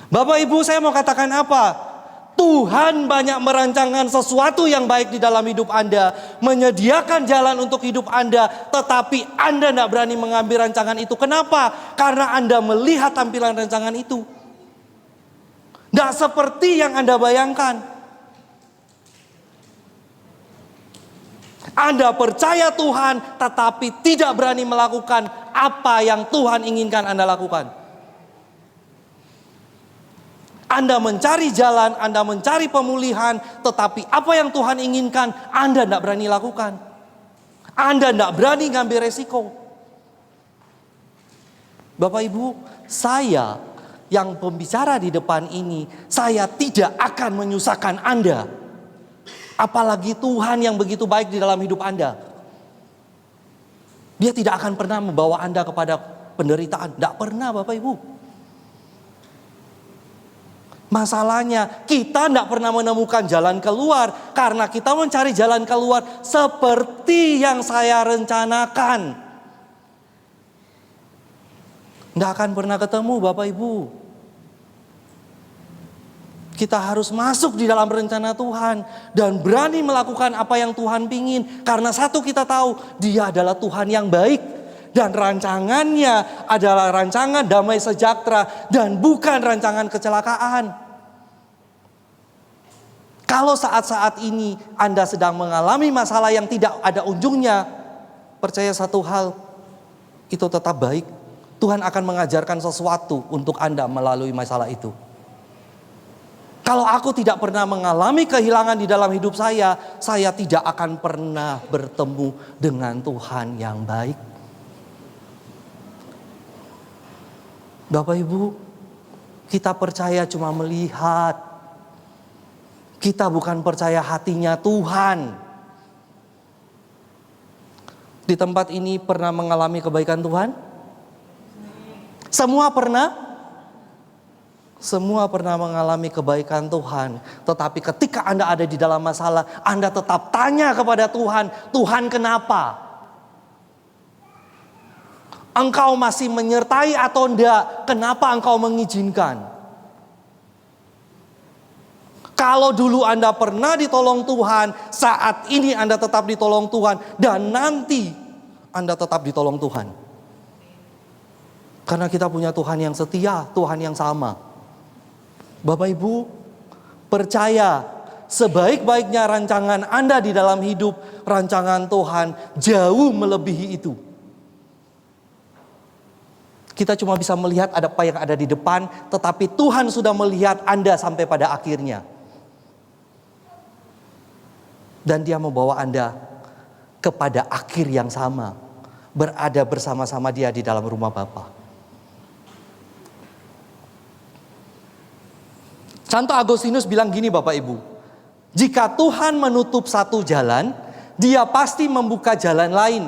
Bapak Ibu, saya mau katakan apa? Tuhan banyak merancangkan sesuatu yang baik di dalam hidup Anda, menyediakan jalan untuk hidup Anda, tetapi Anda tidak berani mengambil rancangan itu. Kenapa? Karena Anda melihat tampilan rancangan itu tidak seperti yang Anda bayangkan. Anda percaya Tuhan, tetapi tidak berani melakukan apa yang Tuhan inginkan Anda lakukan. Anda mencari jalan, Anda mencari pemulihan, tetapi apa yang Tuhan inginkan, Anda tidak berani lakukan. Anda tidak berani ngambil resiko. Bapak Ibu, saya yang pembicara di depan ini, saya tidak akan menyusahkan Anda. Apalagi Tuhan yang begitu baik di dalam hidup Anda. Dia tidak akan pernah membawa Anda kepada penderitaan. Tidak pernah Bapak Ibu. Masalahnya kita tidak pernah menemukan jalan keluar. Karena kita mencari jalan keluar seperti yang saya rencanakan. Tidak akan pernah ketemu Bapak Ibu. Kita harus masuk di dalam rencana Tuhan. Dan berani melakukan apa yang Tuhan pingin. Karena satu kita tahu, Dia adalah Tuhan yang baik. Dan rancangannya adalah rancangan damai sejahtera. Dan bukan rancangan kecelakaan. Kalau saat-saat ini Anda sedang mengalami masalah yang tidak ada ujungnya. Percaya satu hal, itu tetap baik. Tuhan akan mengajarkan sesuatu untuk Anda melalui masalah itu. Kalau aku tidak pernah mengalami kehilangan di dalam hidup saya tidak akan pernah bertemu dengan Tuhan yang baik. Bapak Ibu, kita percaya cuma melihat. Kita bukan percaya hatinya Tuhan. Di tempat ini pernah mengalami kebaikan Tuhan? Semua pernah? Semua pernah mengalami kebaikan Tuhan. Tetapi ketika Anda ada di dalam masalah, Anda tetap tanya kepada Tuhan, Tuhan kenapa? Engkau masih menyertai atau enggak? Kenapa engkau mengizinkan? Kalau dulu Anda pernah ditolong Tuhan, saat ini Anda tetap ditolong Tuhan. Dan nanti Anda tetap ditolong Tuhan. Karena kita punya Tuhan yang setia, Tuhan yang sama. Bapak Ibu, percaya sebaik-baiknya rancangan Anda di dalam hidup, rancangan Tuhan jauh melebihi itu. Kita cuma bisa melihat apa yang ada di depan, tetapi Tuhan sudah melihat Anda sampai pada akhirnya. Dan Dia membawa Anda kepada akhir yang sama. Berada bersama-sama Dia di dalam rumah Bapa. Santo Agustinus bilang gini Bapak Ibu. Jika Tuhan menutup satu jalan, Dia pasti membuka jalan lain.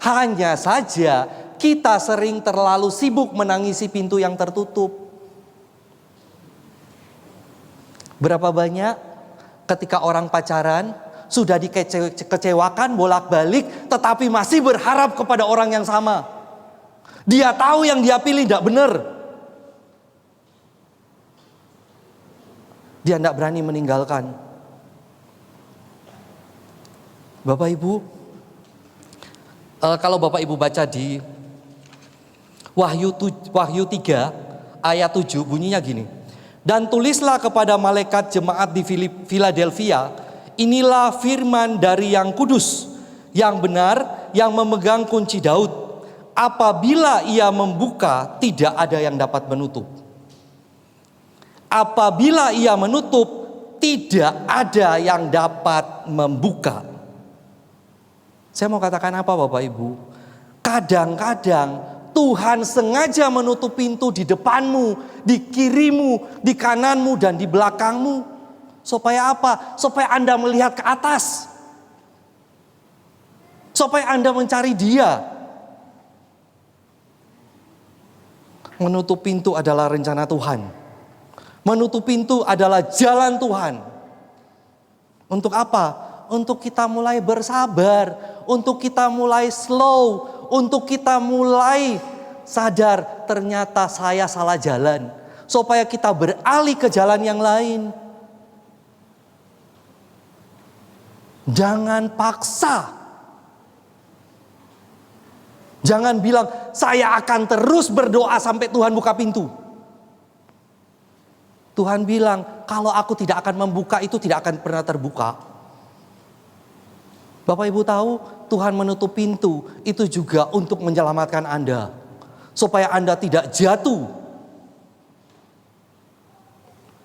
Hanya saja kita sering terlalu sibuk menangisi pintu yang tertutup. Berapa banyak ketika orang pacaran sudah dikecewakan bolak-balik, tetapi masih berharap kepada orang yang sama. Dia tahu yang dia pilih tidak benar. Dia tidak berani meninggalkan. Bapak Ibu, kalau Bapak Ibu baca di Wahyu 3 ayat 7 bunyinya gini. Dan tulislah kepada malaikat jemaat di Philadelphia, inilah firman dari yang kudus, yang benar, yang memegang kunci Daud. Apabila ia membuka, tidak ada yang dapat menutup. Apabila ia menutup, tidak ada yang dapat membuka. Saya mau katakan apa Bapak Ibu? Kadang-kadang Tuhan sengaja menutup pintu di depanmu, di kirimu, di kananmu, dan di belakangmu. Supaya apa? Supaya Anda melihat ke atas. Supaya Anda mencari Dia. Menutup pintu adalah rencana Tuhan. Menutup pintu adalah jalan Tuhan. Untuk apa? Untuk kita mulai bersabar. Untuk kita mulai slow. Untuk kita mulai sadar ternyata saya salah jalan. Supaya kita beralih ke jalan yang lain. Jangan paksa. Jangan bilang saya akan terus berdoa sampai Tuhan buka pintu. Tuhan bilang, kalau aku tidak akan membuka itu tidak akan pernah terbuka. Bapak Ibu tahu, Tuhan menutup pintu itu juga untuk menyelamatkan Anda. Supaya Anda tidak jatuh.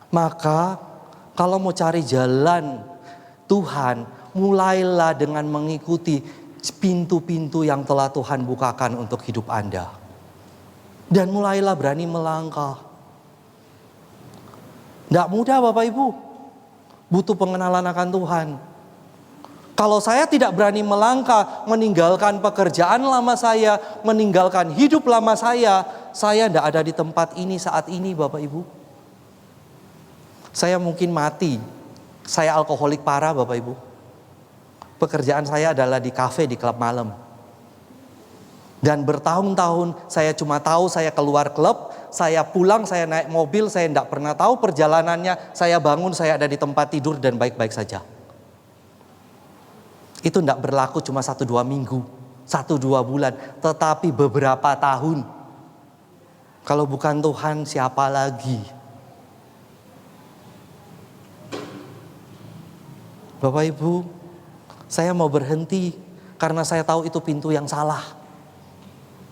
Maka kalau mau cari jalan Tuhan, mulailah dengan mengikuti pintu-pintu yang telah Tuhan bukakan untuk hidup Anda. Dan mulailah berani melangkah. Tidak mudah Bapak Ibu, butuh pengenalan akan Tuhan. Kalau saya tidak berani melangkah, meninggalkan pekerjaan lama saya, meninggalkan hidup lama saya tidak ada di tempat ini saat ini Bapak Ibu. Saya mungkin mati, saya alkoholik parah Bapak Ibu. Pekerjaan saya adalah di kafe, di klub malam. Dan bertahun-tahun saya cuma tahu saya keluar klub, saya pulang, saya naik mobil, saya tidak pernah tahu perjalanannya, saya bangun, saya ada di tempat tidur dan baik-baik saja. Itu tidak berlaku cuma 1-2 minggu, 1-2 bulan, tetapi beberapa tahun. Kalau bukan Tuhan, siapa lagi? Bapak Ibu, saya mau berhenti karena saya tahu itu pintu yang salah.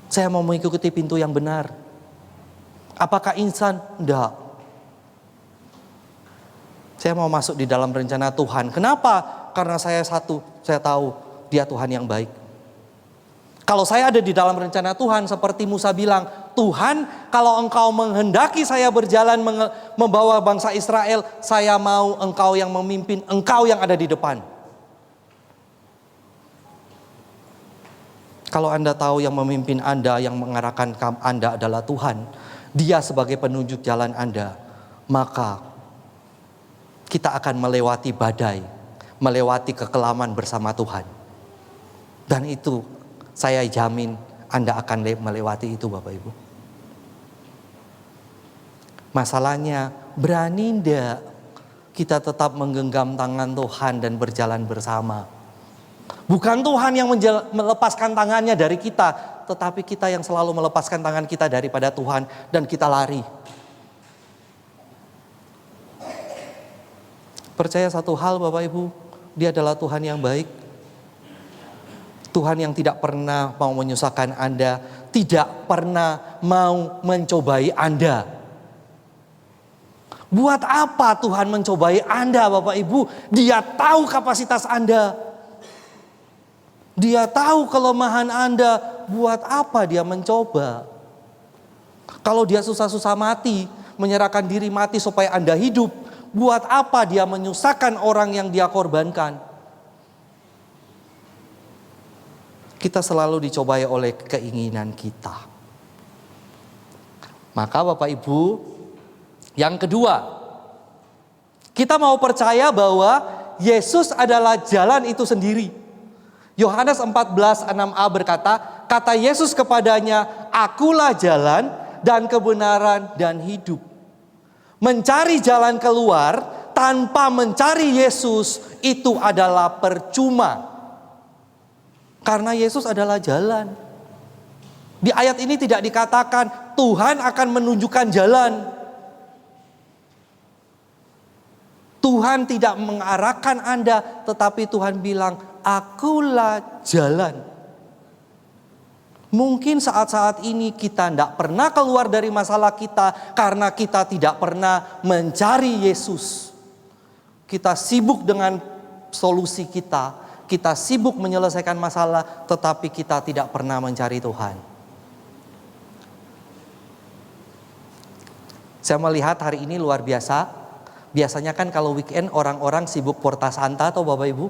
Saya mau mengikuti pintu yang benar. Apakah insan? Tidak. Saya mau masuk di dalam rencana Tuhan. Kenapa? Karena saya tahu Dia Tuhan yang baik. Kalau saya ada di dalam rencana Tuhan, seperti Musa bilang, Tuhan, kalau Engkau menghendaki saya berjalan membawa bangsa Israel, saya mau Engkau yang memimpin, Engkau yang ada di depan. Kalau Anda tahu yang memimpin Anda, yang mengarahkan Anda adalah Tuhan, Dia sebagai penunjuk jalan Anda, maka kita akan melewati badai, melewati kekelaman bersama Tuhan. Dan itu saya jamin Anda akan melewati itu Bapak Ibu. Masalahnya, berani enggak kita tetap menggenggam tangan Tuhan dan berjalan bersama? Bukan Tuhan yang melepaskan tangannya dari kita, tetapi kita yang selalu melepaskan tangan kita daripada Tuhan dan kita lari. Percaya satu hal Bapak Ibu, Dia adalah Tuhan yang baik. Tuhan yang tidak pernah mau menyusahkan Anda, tidak pernah mau mencobai Anda. Buat apa Tuhan mencobai Anda Bapak Ibu? Dia tahu kapasitas Anda. Dia tahu kelemahan Anda, buat apa Dia mencoba? Kalau Dia susah-susah mati, menyerahkan diri mati supaya Anda hidup, buat apa Dia menyusahkan orang yang Dia korbankan? Kita selalu dicobai oleh keinginan kita. Maka Bapak Ibu, yang kedua, kita mau percaya bahwa Yesus adalah jalan itu sendiri. Yohanes 14:6a berkata, kata Yesus kepadanya, Akulah jalan dan kebenaran dan hidup. Mencari jalan keluar tanpa mencari Yesus itu adalah percuma. Karena Yesus adalah jalan. Di ayat ini tidak dikatakan Tuhan akan menunjukkan jalan. Tuhan tidak mengarahkan Anda, tetapi Tuhan bilang, Akulah jalan. Mungkin saat-saat ini kita tidak pernah keluar dari masalah kita karena kita tidak pernah mencari Yesus. Kita sibuk dengan solusi kita, kita sibuk menyelesaikan masalah, tetapi kita tidak pernah mencari Tuhan. Saya melihat hari ini luar biasa. Biasanya kan kalau weekend orang-orang sibuk Porta Santa atau Bapak Ibu.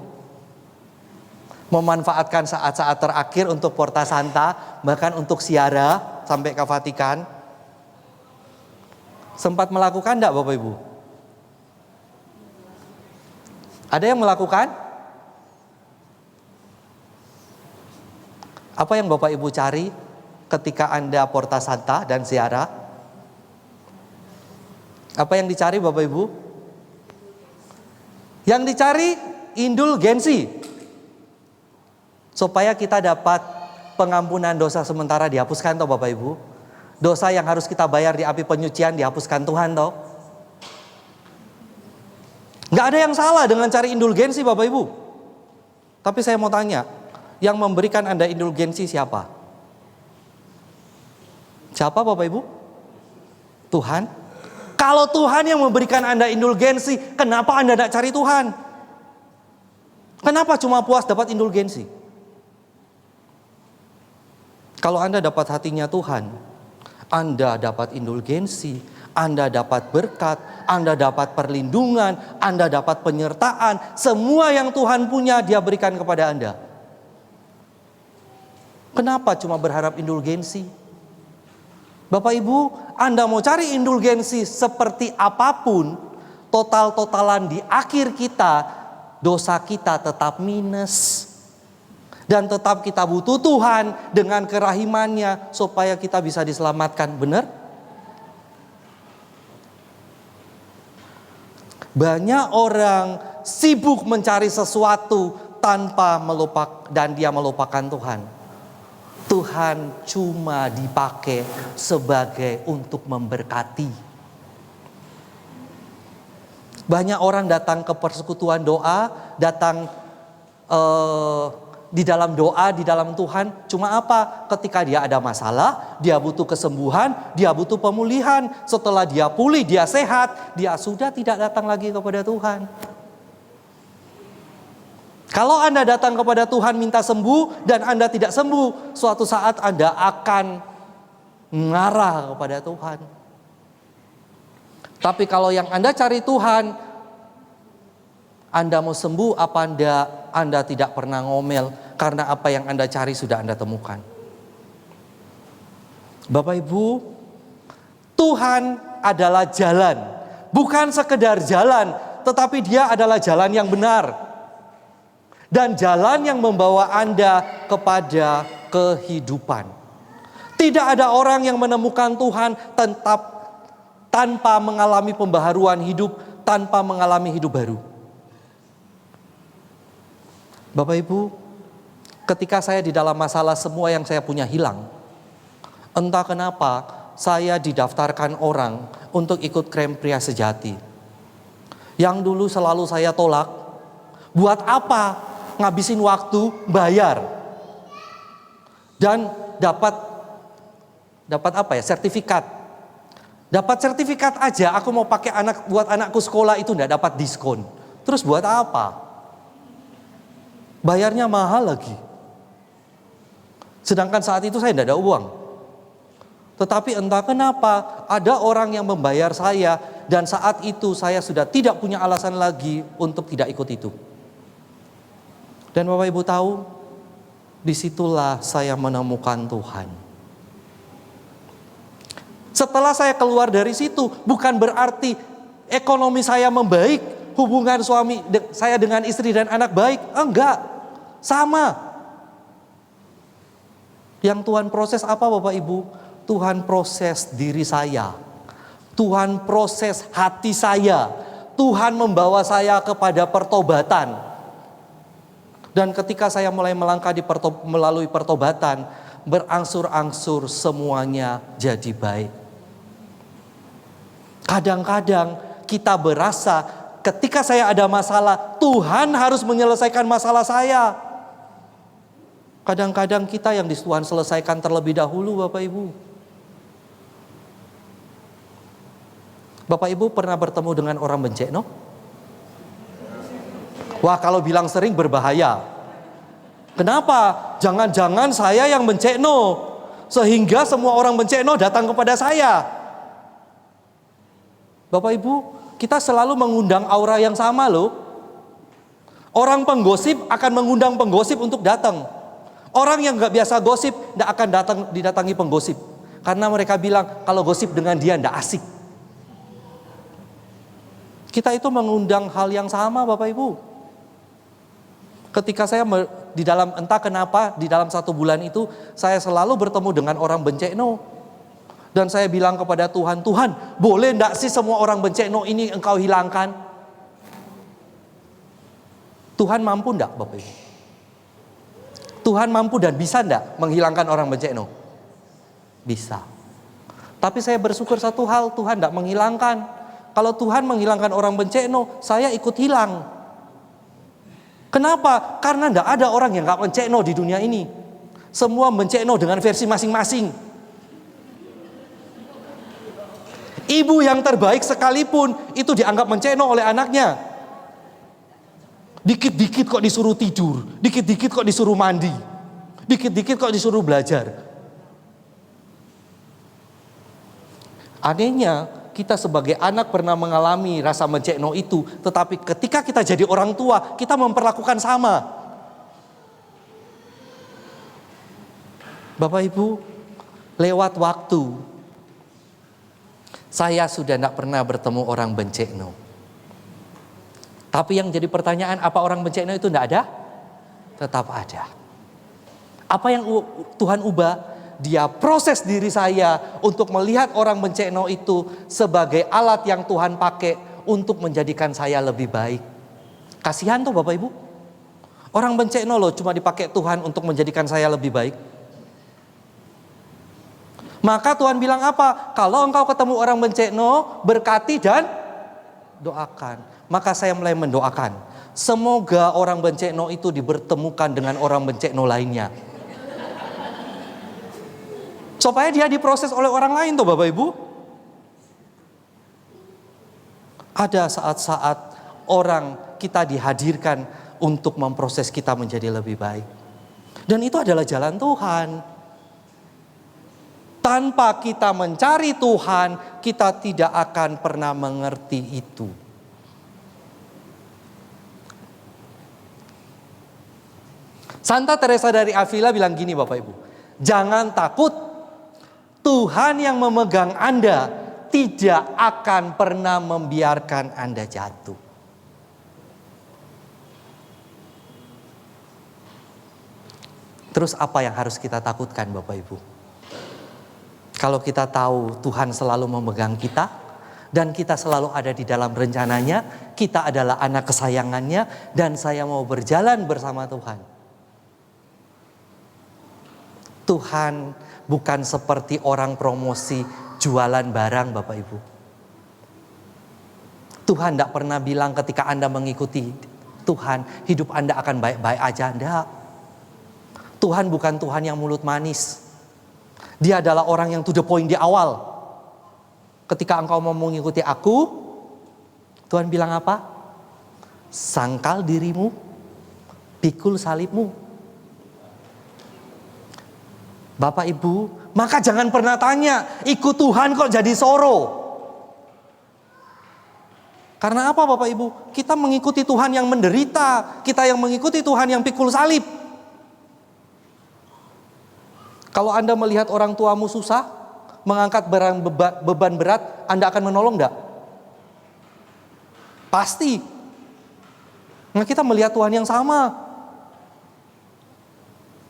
Memanfaatkan saat-saat terakhir untuk Porta Santa, bahkan untuk ziarah sampai ke Vatikan. Sempat melakukan enggak Bapak Ibu? Ada yang melakukan? Apa yang Bapak Ibu cari ketika Anda Porta Santa dan ziarah? Apa yang dicari Bapak Ibu? Yang dicari indulgensi. Supaya kita dapat pengampunan dosa sementara dihapuskan toh Bapak Ibu. Dosa yang harus kita bayar di api penyucian dihapuskan Tuhan toh. Gak ada yang salah dengan cari indulgensi Bapak Ibu. Tapi saya mau tanya, yang memberikan Anda indulgensi siapa? Siapa Bapak Ibu? Tuhan. Kalau Tuhan yang memberikan Anda indulgensi, kenapa Anda tidak cari Tuhan? Kenapa cuma puas dapat indulgensi? Kalau Anda dapat hatinya Tuhan, Anda dapat indulgensi, Anda dapat berkat, Anda dapat perlindungan, Anda dapat penyertaan. Semua yang Tuhan punya Dia berikan kepada Anda. Kenapa cuma berharap indulgensi? Bapak Ibu, Anda mau cari indulgensi seperti apapun, total-totalan di akhir kita, dosa kita tetap minus. Dan tetap kita butuh Tuhan dengan kerahimannya supaya kita bisa diselamatkan. Benar? Banyak orang sibuk mencari sesuatu tanpa dan dia melupakan Tuhan. Tuhan cuma dipakai sebagai untuk memberkati. Banyak orang datang ke persekutuan doa, datang di dalam doa, di dalam Tuhan. Cuma apa? Ketika dia ada masalah, dia butuh kesembuhan, dia butuh pemulihan. Setelah dia pulih, dia sehat, dia sudah tidak datang lagi kepada Tuhan. Kalau Anda datang kepada Tuhan minta sembuh dan Anda tidak sembuh, suatu saat Anda akan mengarah kepada Tuhan. Tapi kalau yang Anda cari Tuhan, Anda mau sembuh apa Anda tidak pernah ngomel karena apa yang Anda cari sudah Anda temukan. Bapak Ibu, Tuhan adalah jalan, bukan sekedar jalan, tetapi Dia adalah jalan yang benar. Dan jalan yang membawa Anda kepada kehidupan. Tidak ada orang yang menemukan Tuhan tanpa mengalami pembaharuan hidup, tanpa mengalami hidup baru. Bapak Ibu, ketika saya di dalam masalah semua yang saya punya hilang. Entah kenapa saya didaftarkan orang untuk ikut krem pria sejati. Yang dulu selalu saya tolak. Buat apa? Ngabisin waktu, bayar. Dan dapat apa ya? Sertifikat. Dapat sertifikat aja, aku mau pakai buat anakku sekolah itu enggak dapat diskon. Terus buat apa? Bayarnya mahal lagi. Sedangkan saat itu saya enggak ada uang. Tetapi entah kenapa ada orang yang membayar saya dan saat itu saya sudah tidak punya alasan lagi untuk tidak ikut itu. Dan Bapak Ibu tahu, disitulah saya menemukan Tuhan. Setelah saya keluar dari situ, bukan berarti ekonomi saya membaik, hubungan suami saya dengan istri dan anak baik. Enggak, sama. Yang Tuhan proses apa Bapak Ibu? Tuhan proses diri saya. Tuhan proses hati saya. Tuhan membawa saya kepada pertobatan. Dan ketika saya mulai melangkah melalui pertobatan, berangsur-angsur semuanya jadi baik. Kadang-kadang kita berasa ketika saya ada masalah, Tuhan harus menyelesaikan masalah saya. Kadang-kadang kita yang Tuhan selesaikan terlebih dahulu Bapak Ibu. Bapak Ibu pernah bertemu dengan orang bencekno? Wah, kalau bilang sering berbahaya. Kenapa? Jangan-jangan saya yang bencekno, sehingga semua orang bencekno datang kepada saya. Bapak Ibu, kita selalu mengundang aura yang sama loh. Orang penggosip akan mengundang penggosip untuk datang. Orang yang gak biasa gosip tidak akan didatangi penggosip. Karena mereka bilang kalau gosip dengan dia tidak asik. Kita itu mengundang hal yang sama Bapak Ibu. Ketika saya di dalam entah kenapa di dalam 1 bulan itu saya selalu bertemu dengan orang bencekno. Dan saya bilang kepada Tuhan, Tuhan boleh enggak sih semua orang bencekno ini Engkau hilangkan? Tuhan mampu enggak Bapak Ibu? Tuhan mampu dan bisa enggak menghilangkan orang bencekno? Bisa. Tapi saya bersyukur satu hal, Tuhan enggak menghilangkan. Kalau Tuhan menghilangkan orang bencekno, saya ikut hilang. Kenapa? Karena tidak ada orang yang gak mencekno di dunia ini. Semua mencekno dengan versi masing-masing. Ibu yang terbaik sekalipun itu dianggap menceno oleh anaknya. Dikit-dikit kok disuruh tidur, dikit-dikit kok disuruh mandi, dikit-dikit kok disuruh belajar. Anehnya, kita sebagai anak pernah mengalami rasa mencekno itu, tetapi ketika kita jadi orang tua, kita memperlakukan sama. Bapak Ibu, lewat waktu, saya sudah tidak pernah bertemu orang bencekno. Tapi yang jadi pertanyaan, apa orang bencekno itu tidak ada? Tetap ada. Apa yang Tuhan ubah? Dia proses diri saya untuk melihat orang bencekno itu sebagai alat yang Tuhan pakai untuk menjadikan saya lebih baik. Kasihan tuh Bapak Ibu. Orang bencekno loh cuma dipakai Tuhan untuk menjadikan saya lebih baik. Maka Tuhan bilang apa? Kalau engkau ketemu orang bencekno, berkati dan doakan. Maka saya mulai mendoakan. Semoga orang bencekno itu dipertemukan dengan orang bencekno lainnya. Supaya dia diproses oleh orang lain tuh Bapak Ibu. Ada saat-saat orang kita dihadirkan untuk memproses kita menjadi lebih baik. Dan itu adalah jalan Tuhan. Tanpa kita mencari Tuhan, kita tidak akan pernah mengerti itu. Santa Teresa dari Avila bilang gini Bapak Ibu. Jangan takut, Tuhan yang memegang Anda tidak akan pernah membiarkan Anda jatuh. Terus apa yang harus kita takutkan Bapak Ibu? Kalau kita tahu Tuhan selalu memegang kita dan kita selalu ada di dalam rencananya, kita adalah anak kesayangannya dan saya mau berjalan bersama Tuhan. Tuhan bukan seperti orang promosi jualan barang Bapak Ibu. Tuhan tidak pernah bilang ketika Anda mengikuti Tuhan, hidup Anda akan baik-baik aja. Tidak. Tuhan bukan Tuhan yang mulut manis. Dia adalah orang yang to the point di awal. Ketika engkau mau mengikuti aku, Tuhan bilang apa? Sangkal dirimu, pikul salibmu. Bapak Ibu, maka jangan pernah tanya, ikut Tuhan kok jadi soro. Karena apa Bapak Ibu? Kita mengikuti Tuhan yang menderita, kita yang mengikuti Tuhan yang pikul salib. Kalau Anda melihat orang tuamu susah, mengangkat beban berat, Anda akan menolong enggak? Pasti. Nah kita melihat Tuhan yang sama.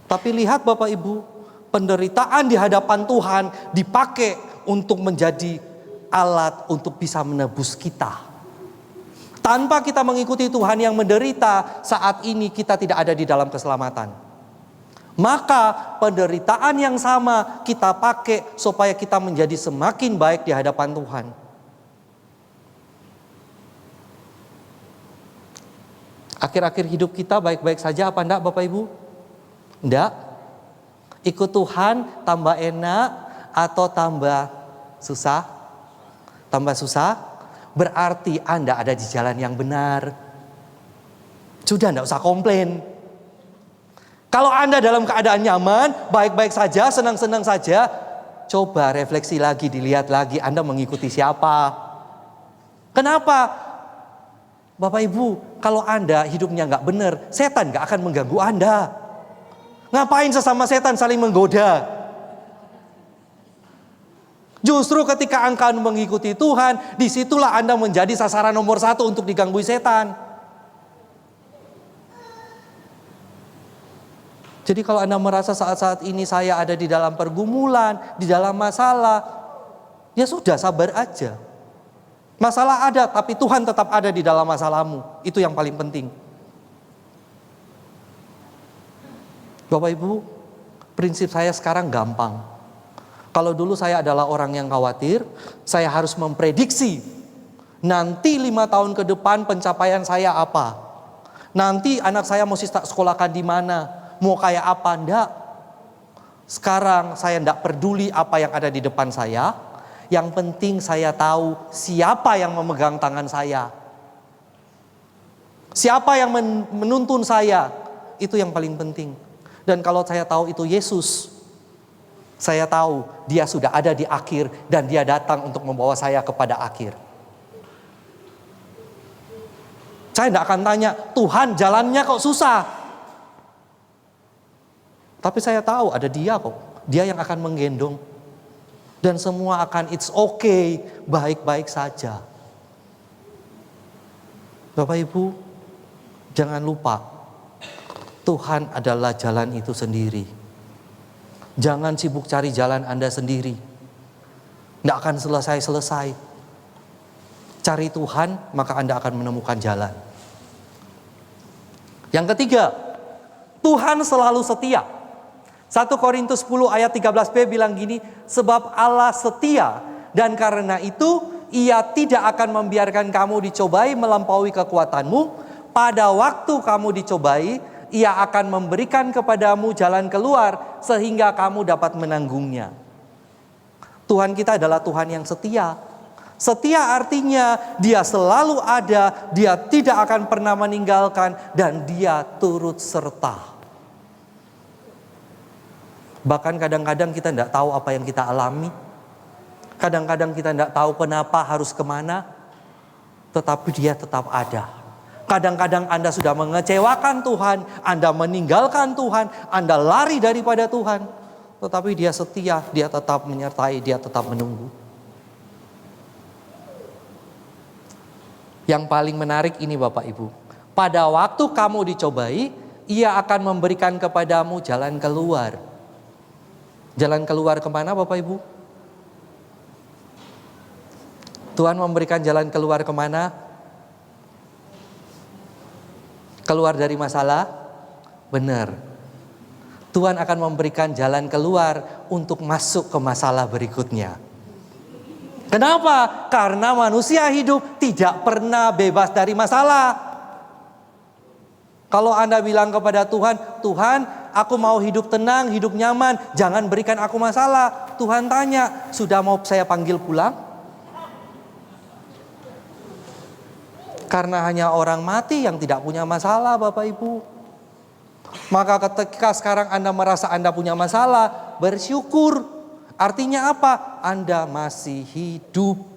Tapi lihat Bapak Ibu, penderitaan di hadapan Tuhan dipakai untuk menjadi alat untuk bisa menebus kita. Tanpa kita mengikuti Tuhan yang menderita, saat ini kita tidak ada di dalam keselamatan. Maka penderitaan yang sama kita pakai supaya kita menjadi semakin baik di hadapan Tuhan. Akhir-akhir hidup kita baik-baik saja apa enggak Bapak Ibu? Enggak. Ikut Tuhan tambah enak atau tambah susah? Tambah susah berarti Anda ada di jalan yang benar. Sudah enggak usah komplain. Kalau Anda dalam keadaan nyaman, baik-baik saja, senang-senang saja, coba refleksi lagi, dilihat lagi Anda mengikuti siapa. Kenapa? Bapak Ibu, kalau Anda hidupnya nggak benar, setan nggak akan mengganggu Anda. Ngapain sesama setan saling menggoda? Justru ketika Anda mengikuti Tuhan, disitulah Anda menjadi sasaran nomor 1 untuk diganggu setan. Jadi kalau Anda merasa saat-saat ini saya ada di dalam pergumulan, di dalam masalah, ya sudah sabar aja. Masalah ada, tapi Tuhan tetap ada di dalam masalahmu. Itu yang paling penting. Bapak Ibu, prinsip saya sekarang gampang. Kalau dulu saya adalah orang yang khawatir, saya harus memprediksi nanti 5 tahun ke depan pencapaian saya apa. Nanti anak saya mesti sekolahkan di mana. Mau kayak apa? Enggak. Sekarang saya enggak peduli apa yang ada di depan saya. Yang penting saya tahu siapa yang memegang tangan saya. Siapa yang menuntun saya. Itu yang paling penting. Dan kalau saya tahu itu Yesus, saya tahu dia sudah ada di akhir dan dia datang untuk membawa saya kepada akhir. Saya tidak akan tanya, Tuhan jalannya kok susah. Tapi saya tahu ada dia kok. Dia yang akan menggendong. Dan semua akan it's okay, baik-baik saja. Bapak Ibu, jangan lupa, Tuhan adalah jalan itu sendiri. Jangan sibuk cari jalan Anda sendiri. Tidak akan selesai-selesai. Cari Tuhan, maka Anda akan menemukan jalan. Yang ketiga, Tuhan selalu setia. 1 Korintus 10 ayat 13b bilang gini, sebab Allah setia dan karena itu Ia tidak akan membiarkan kamu dicobai melampaui kekuatanmu. Pada waktu kamu dicobai, Ia akan memberikan kepadamu jalan keluar sehingga kamu dapat menanggungnya. Tuhan kita adalah Tuhan yang setia. Setia artinya Dia selalu ada, Dia tidak akan pernah meninggalkan dan Dia turut serta. Bahkan kadang-kadang kita tidak tahu apa yang kita alami. Kadang-kadang kita tidak tahu kenapa harus kemana. Tetapi Dia tetap ada. Kadang-kadang Anda sudah mengecewakan Tuhan. Anda meninggalkan Tuhan. Anda lari daripada Tuhan. Tetapi Dia setia. Dia tetap menyertai. Dia tetap menunggu. Yang paling menarik ini Bapak Ibu. Pada waktu kamu dicobai, Ia akan memberikan kepadamu jalan keluar. Jalan keluar kemana Bapak Ibu? Tuhan memberikan jalan keluar kemana? Keluar dari masalah? Benar. Tuhan akan memberikan jalan keluar untuk masuk ke masalah berikutnya. Kenapa? Karena manusia hidup tidak pernah bebas dari masalah. Kalau Anda bilang kepada Tuhan, Tuhan, aku mau hidup tenang, hidup nyaman, jangan berikan aku masalah. Tuhan tanya, sudah mau saya panggil pulang? Karena hanya orang mati yang tidak punya masalah, Bapak Ibu. Maka ketika sekarang Anda merasa Anda punya masalah, bersyukur. Artinya apa? Anda masih hidup.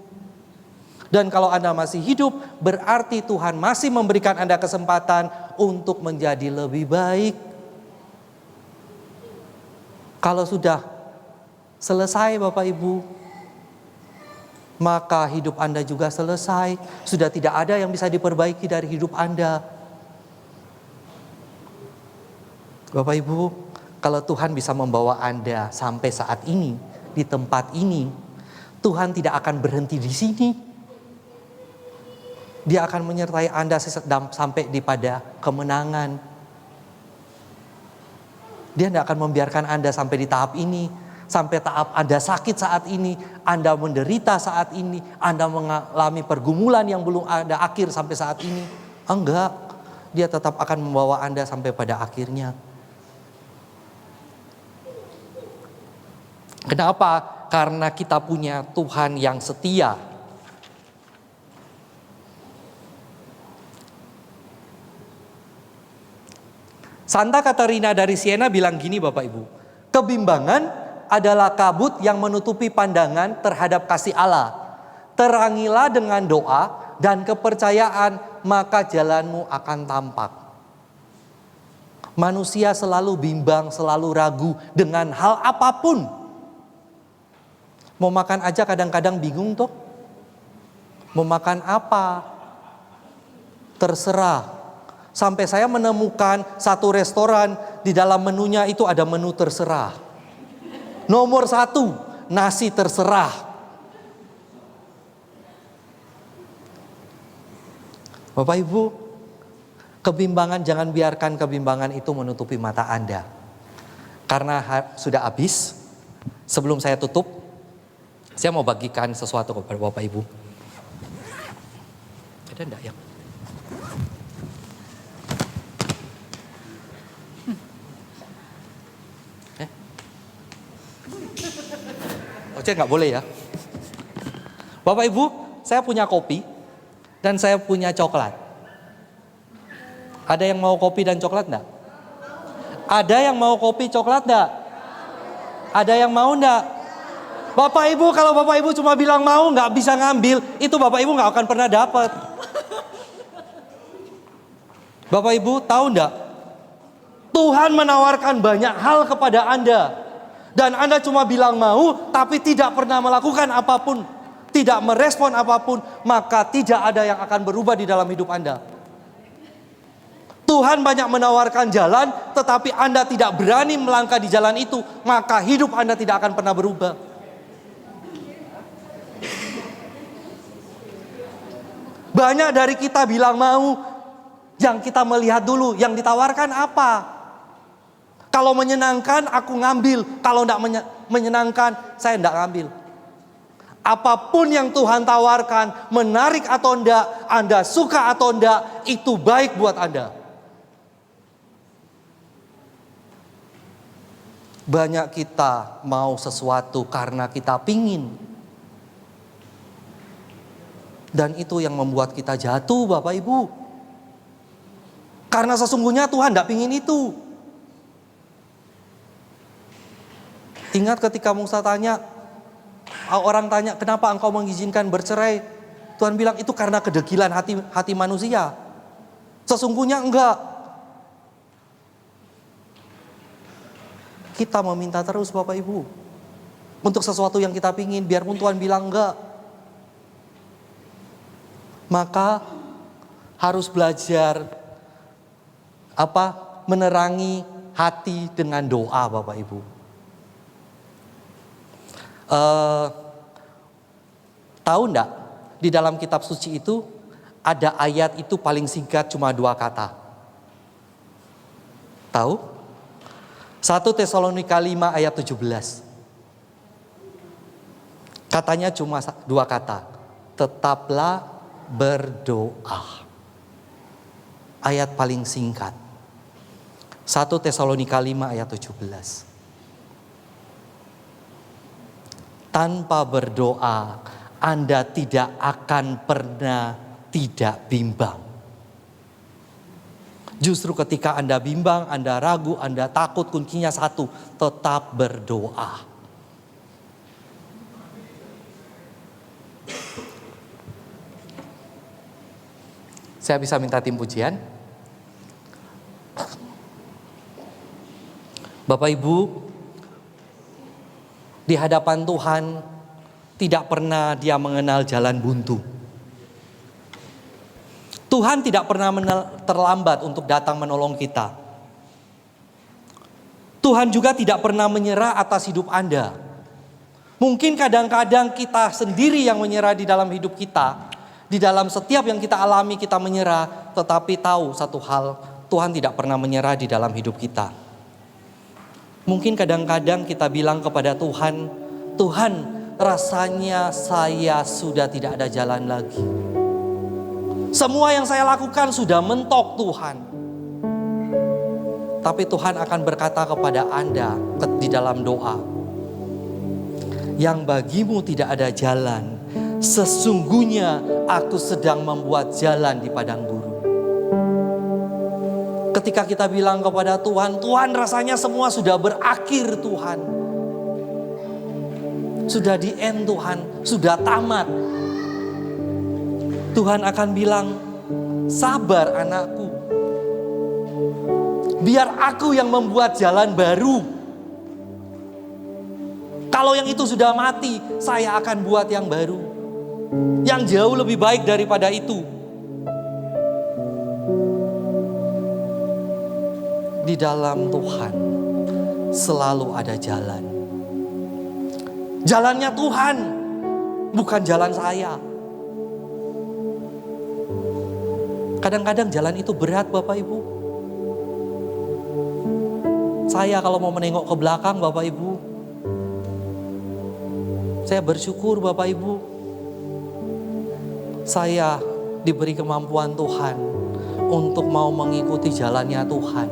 Dan kalau Anda masih hidup, berarti Tuhan masih memberikan Anda kesempatan untuk menjadi lebih baik. Kalau sudah selesai Bapak Ibu, maka hidup Anda juga selesai. Sudah tidak ada yang bisa diperbaiki dari hidup Anda. Bapak Ibu, kalau Tuhan bisa membawa Anda sampai saat ini, di tempat ini, Tuhan tidak akan berhenti di sini. Dia akan menyertai Anda sampai pada kemenangan. Dia tidak akan membiarkan Anda sampai di tahap ini. Sampai tahap Anda sakit saat ini. Anda menderita saat ini. Anda mengalami pergumulan yang belum ada akhir sampai saat ini. Enggak. Dia tetap akan membawa Anda sampai pada akhirnya. Kenapa? Karena kita punya Tuhan yang setia. Santa Katarina dari Siena bilang gini Bapak Ibu. Kebimbangan adalah kabut yang menutupi pandangan terhadap kasih Allah. Terangilah dengan doa dan kepercayaan, maka jalanmu akan tampak. Manusia selalu bimbang, selalu ragu dengan hal apapun. Mau makan aja kadang-kadang bingung toh. Mau makan apa? Terserah. Sampai saya menemukan satu restoran, di dalam menunya itu ada menu terserah. Nomor 1, nasi terserah. Bapak Ibu, kebimbangan, jangan biarkan kebimbangan itu menutupi mata Anda. Karena sudah habis, sebelum saya tutup, saya mau bagikan sesuatu kepada Bapak Ibu. Ada enggak ya? Oce nggak boleh ya. Bapak Ibu, saya punya kopi dan saya punya coklat. Ada yang mau kopi dan coklat enggak? Ada yang mau kopi coklat enggak? Ada yang mau enggak? Bapak Ibu, kalau Bapak Ibu cuma bilang mau nggak bisa ngambil, itu Bapak Ibu nggak akan pernah dapat. Bapak Ibu tahu enggak? Tuhan menawarkan banyak hal kepada Anda. Dan Anda cuma bilang mau, tapi tidak pernah melakukan apapun. Tidak merespon apapun, maka tidak ada yang akan berubah di dalam hidup Anda. Tuhan banyak menawarkan jalan, tetapi Anda tidak berani melangkah di jalan itu, maka hidup Anda tidak akan pernah berubah. Banyak dari kita bilang mau, yang kita melihat dulu, yang ditawarkan apa? Kalau menyenangkan, aku ngambil. Kalau tidak menyenangkan, saya tidak ngambil. Apapun yang Tuhan tawarkan, menarik atau tidak, Anda suka atau tidak, itu baik buat Anda. Banyak kita mau sesuatu karena kita pingin. Dan itu yang membuat kita jatuh, Bapak Ibu. Karena sesungguhnya Tuhan tidak pingin itu. Ingat ketika Musa tanya, orang tanya, kenapa engkau mengizinkan bercerai? Tuhan bilang itu karena kedegilan hati manusia. Sesungguhnya enggak. Kita meminta terus Bapak Ibu. Untuk sesuatu yang kita pingin, biarpun Tuhan bilang enggak. Maka harus belajar menerangi hati dengan doa Bapak Ibu. Tahu enggak, di dalam kitab suci itu ada ayat itu paling singkat cuma 2 kata. Tahu? 1 Tesalonika 5 ayat 17. Katanya cuma 2 kata. Tetaplah berdoa. Ayat paling singkat. 1 Tesalonika 5 ayat 17. Tanpa berdoa, Anda tidak akan pernah tidak bimbang. Justru ketika Anda bimbang, Anda ragu, Anda takut, kuncinya satu, tetap berdoa. Saya bisa minta tim pujian? Bapak Ibu, di hadapan Tuhan tidak pernah Dia mengenal jalan buntu. Tuhan tidak pernah terlambat untuk datang menolong kita. Tuhan juga tidak pernah menyerah atas hidup Anda. Mungkin kadang-kadang kita sendiri yang menyerah di dalam hidup kita. Di dalam setiap yang kita alami kita menyerah. Tetapi tahu satu hal, Tuhan tidak pernah menyerah di dalam hidup kita. Mungkin kadang-kadang kita bilang kepada Tuhan, Tuhan rasanya saya sudah tidak ada jalan lagi. Semua yang saya lakukan sudah mentok Tuhan. Tapi Tuhan akan berkata kepada Anda di dalam doa, yang bagimu tidak ada jalan, sesungguhnya aku sedang membuat jalan di padang gurun. Ketika kita bilang kepada Tuhan, Tuhan rasanya semua sudah berakhir Tuhan. Sudah di end Tuhan, sudah tamat. Tuhan akan bilang, sabar anakku. Biar aku yang membuat jalan baru. Kalau yang itu sudah mati, saya akan buat yang baru. Yang jauh lebih baik daripada itu. Di dalam Tuhan selalu ada jalan. Jalannya Tuhan, bukan jalan saya. Kadang-kadang jalan itu berat Bapak Ibu. Saya kalau mau menengok ke belakang Bapak Ibu, saya bersyukur Bapak Ibu. Saya diberi kemampuan Tuhan untuk mau mengikuti jalannya Tuhan.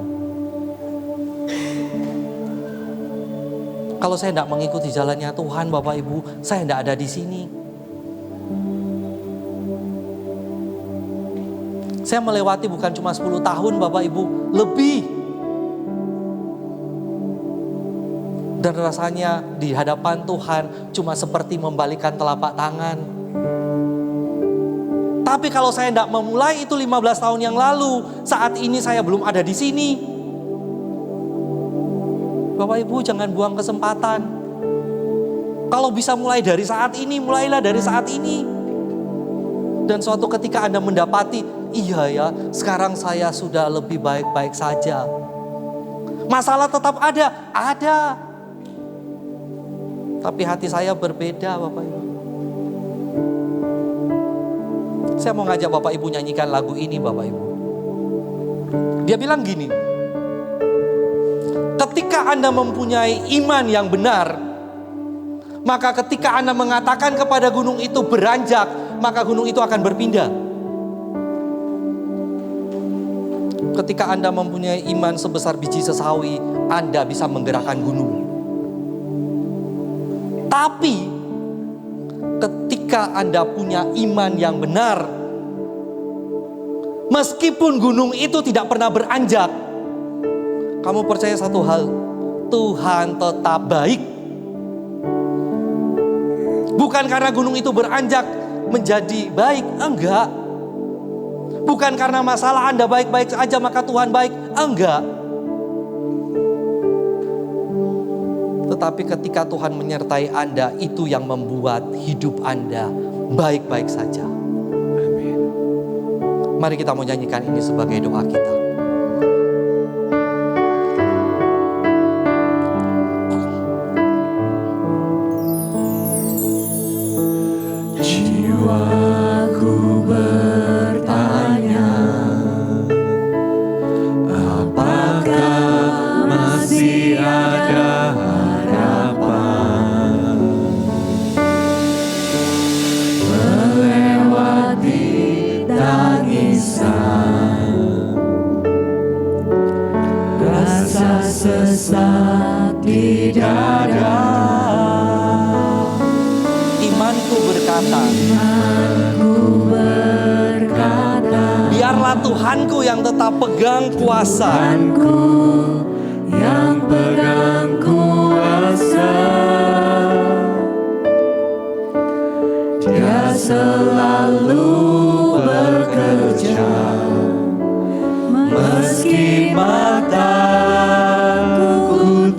Kalau saya tidak mengikuti jalannya Tuhan Bapak Ibu, saya tidak ada di sini. Saya melewati bukan cuma 10 tahun Bapak Ibu, lebih. Dan rasanya di hadapan Tuhan cuma seperti membalikan telapak tangan. Tapi kalau saya tidak memulai itu 15 tahun yang lalu, saat ini saya belum ada di sini. Bapak Ibu jangan buang kesempatan. Kalau bisa mulai dari saat ini, mulailah dari saat ini. Dan suatu ketika Anda mendapati, iya ya, sekarang saya sudah lebih baik-baik saja. Masalah tetap ada. Tapi hati saya berbeda Bapak Ibu. Saya mau ngajak Bapak Ibu nyanyikan lagu ini Bapak Ibu. Dia bilang gini, ketika Anda mempunyai iman yang benar, maka ketika Anda mengatakan kepada gunung itu beranjak, maka gunung itu akan berpindah. Ketika Anda mempunyai iman sebesar biji sesawi, Anda bisa menggerakkan gunung. Tapi ketika Anda punya iman yang benar, meskipun gunung itu tidak pernah beranjak, kamu percaya satu hal, Tuhan tetap baik. Bukan karena gunung itu beranjak menjadi baik, enggak. Bukan karena masalah Anda baik-baik saja maka Tuhan baik, enggak. Tetapi ketika Tuhan menyertai Anda, itu yang membuat hidup Anda baik-baik saja. Amin. Mari kita mau nyanyikan ini sebagai doa kita. Jiwaku bertanya, apakah masih ada harapan melewati tangisan, rasa sesak di dada. Imanku berkata, biarlah Tuhanku yang tetap pegang kuasa. Tuhanku yang pegang kuasa, Dia selalu bekerja, meski mataku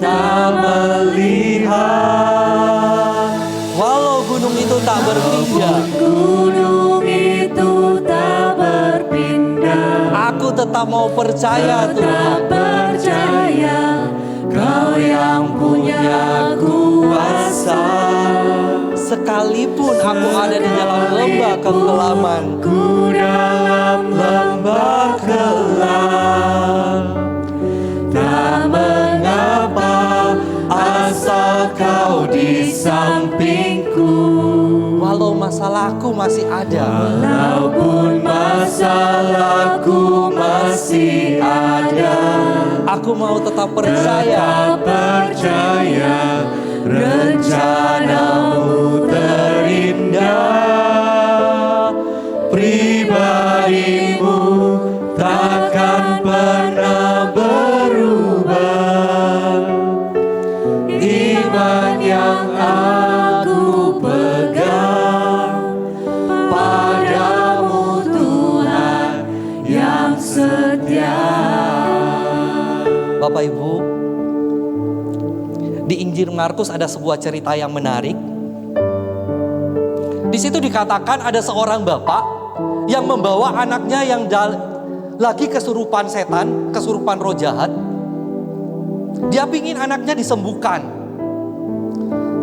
tak melihat. Walau gunung itu tak berpindah, Gunung itu tak berpindah, aku tetap mau percaya Tuhan. tetap percaya Kau yang punya kuasa. Sekalipun aku ada di dalam lembah kekelaman, Ku dalam lembah kelam, tak mengapa asal Kau di sampingku. walau masalahku masih ada, Walaupun masalahku masih ada, aku mau tetap percaya. tetap percaya rencanamu terindah. Pribadimu takkan pernah berubah. Iman yang aku pegang padamu Tuhan yang setia. Bapak Ibu, di Injil Markus ada sebuah cerita yang menarik. Di situ dikatakan ada seorang bapak yang membawa anaknya yang lagi kesurupan setan, kesurupan roh jahat. Dia pingin anaknya disembuhkan.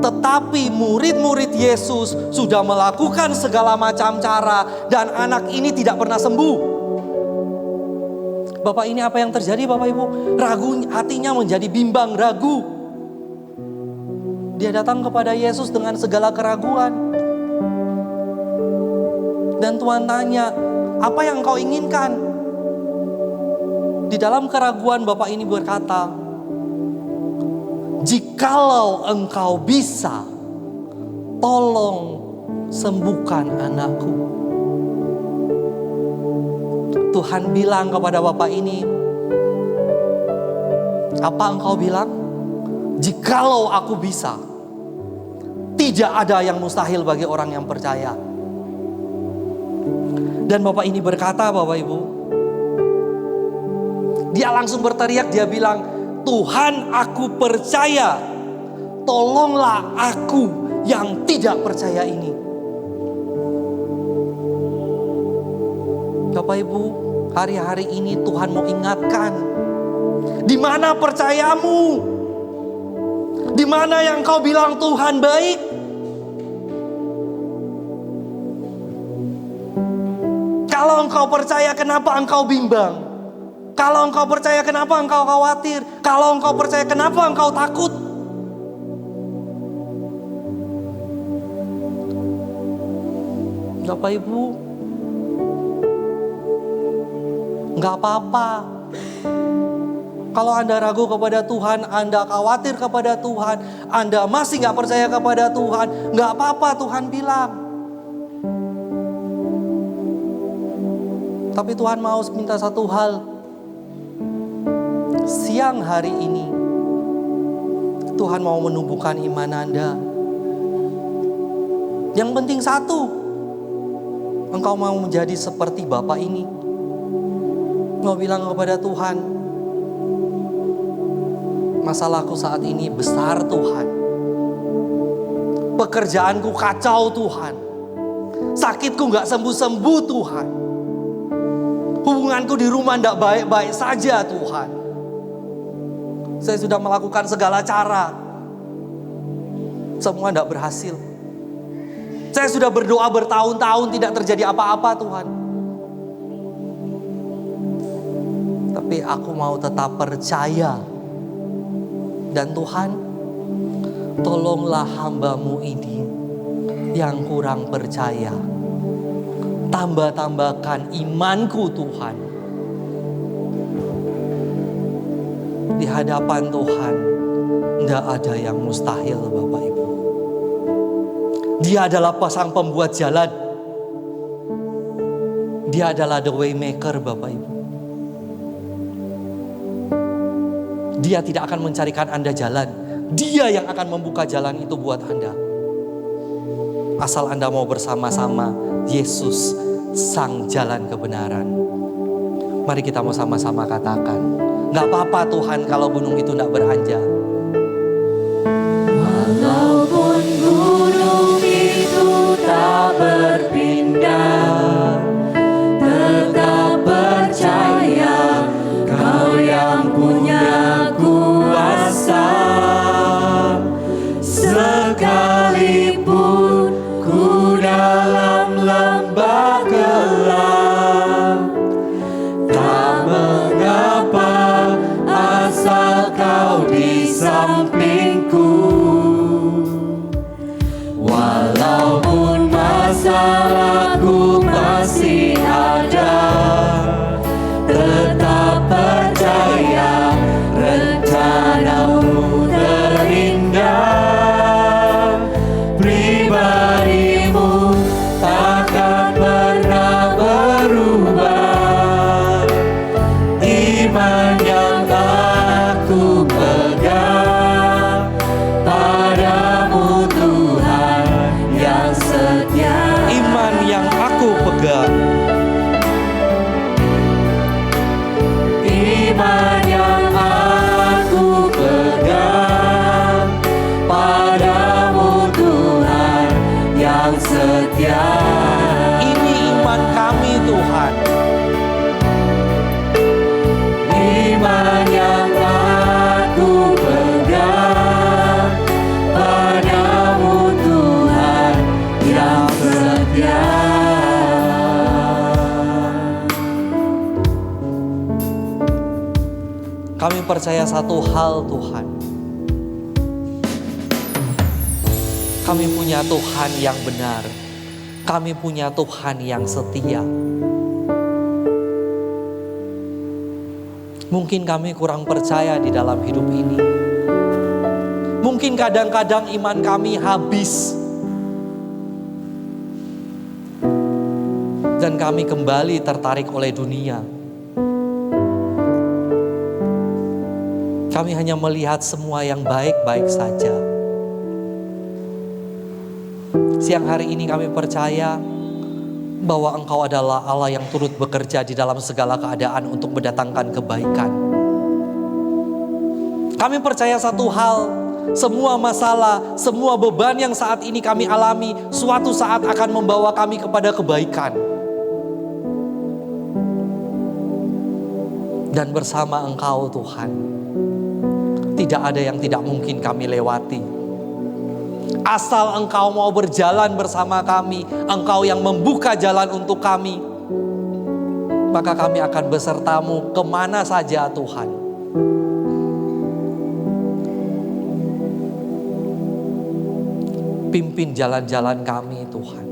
Tetapi murid-murid Yesus sudah melakukan segala macam cara dan anak ini tidak pernah sembuh. Bapak, ini apa yang terjadi Bapak Ibu? Ragu, hatinya menjadi bimbang, ragu. Dia datang kepada Yesus dengan segala keraguan. Dan Tuhan tanya, apa yang kau inginkan? Di dalam keraguan Bapak ini berkata, jikalau engkau bisa, tolong sembuhkan anakku. Tuhan bilang kepada bapak ini, apa engkau bilang? Jikalau aku bisa, tidak ada yang mustahil bagi orang yang percaya. Dan bapak ini berkata, Bapak Ibu, dia langsung berteriak, dia bilang, Tuhan aku percaya, tolonglah aku yang tidak percaya ini. Bapak Ibu, hari-hari ini Tuhan mau ingatkan, di mana percayamu? Di mana yang kau bilang Tuhan baik? Kalau engkau percaya, kenapa engkau bimbang? Kalau engkau percaya, kenapa engkau khawatir? Kalau engkau percaya, kenapa engkau takut? Bapak Ibu, nggak apa-apa. Kalau Anda ragu kepada Tuhan, Anda khawatir kepada Tuhan, Anda masih nggak percaya kepada Tuhan, nggak apa-apa, Tuhan bilang. Tapi Tuhan mau minta satu hal. Siang hari ini, Tuhan mau menumbuhkan iman Anda. Yang penting satu, engkau mau menjadi seperti Bapak ini. Mau bilang kepada Tuhan, masalahku saat ini besar Tuhan. Pekerjaanku kacau Tuhan. Sakitku gak sembuh-sembuh Tuhan. Hubunganku di rumah gak baik-baik saja Tuhan. Saya sudah melakukan segala cara, semua gak berhasil. Saya sudah berdoa bertahun-tahun, tidak terjadi apa-apa Tuhan. Tapi aku mau tetap percaya. Dan Tuhan, tolonglah hamba-Mu ini yang kurang percaya. Tambah-tambahkan imanku Tuhan. Di hadapan Tuhan, tidak ada yang mustahil Bapak Ibu. Dia adalah pasang pembuat jalan. Dia adalah the way maker Bapak Ibu. Dia tidak akan mencarikan Anda jalan. Dia yang akan membuka jalan itu buat Anda. Asal Anda mau bersama-sama Yesus sang jalan kebenaran. Mari kita mau sama-sama katakan, gak apa-apa Tuhan kalau gunung itu gak beranjak. Walaupun gunung itu tak berpindah, tetap percaya Kau yang punya kuasa. Sekalipun ku dalam lembah gelap, tak mengapa asal Kau di sampingku. Walaupun masalahku masih ada, tetap percaya rencana-Mu terindah. Pribadi-Mu takkan pernah berubah. Iman yang aku pegang padamu Tuhan yang setia. Iman yang aku pegang. Iman yang aku pegang padamu Tuhan yang setia. Ini iman kami Tuhan. Iman yang aku pegang padamu Tuhan yang setia. Kami percaya satu hal Tuhan. Kami punya Tuhan yang benar. Kami punya Tuhan yang setia. Mungkin kami kurang percaya di dalam hidup ini. Mungkin kadang-kadang iman kami habis. Dan dan kami kembali tertarik oleh dunia. Kami hanya melihat semua yang baik-baik saja. Siang hari ini kami percaya bahwa Engkau adalah Allah yang turut bekerja di dalam segala keadaan untuk mendatangkan kebaikan. Kami percaya satu hal, semua masalah, semua beban yang saat ini kami alami, suatu saat akan membawa kami kepada kebaikan. Dan bersama Engkau Tuhan, tidak ada yang tidak mungkin kami lewati. Asal Engkau mau berjalan bersama kami, Engkau yang membuka jalan untuk kami, maka kami akan besertamu kemana saja Tuhan. Pimpin jalan-jalan kami Tuhan.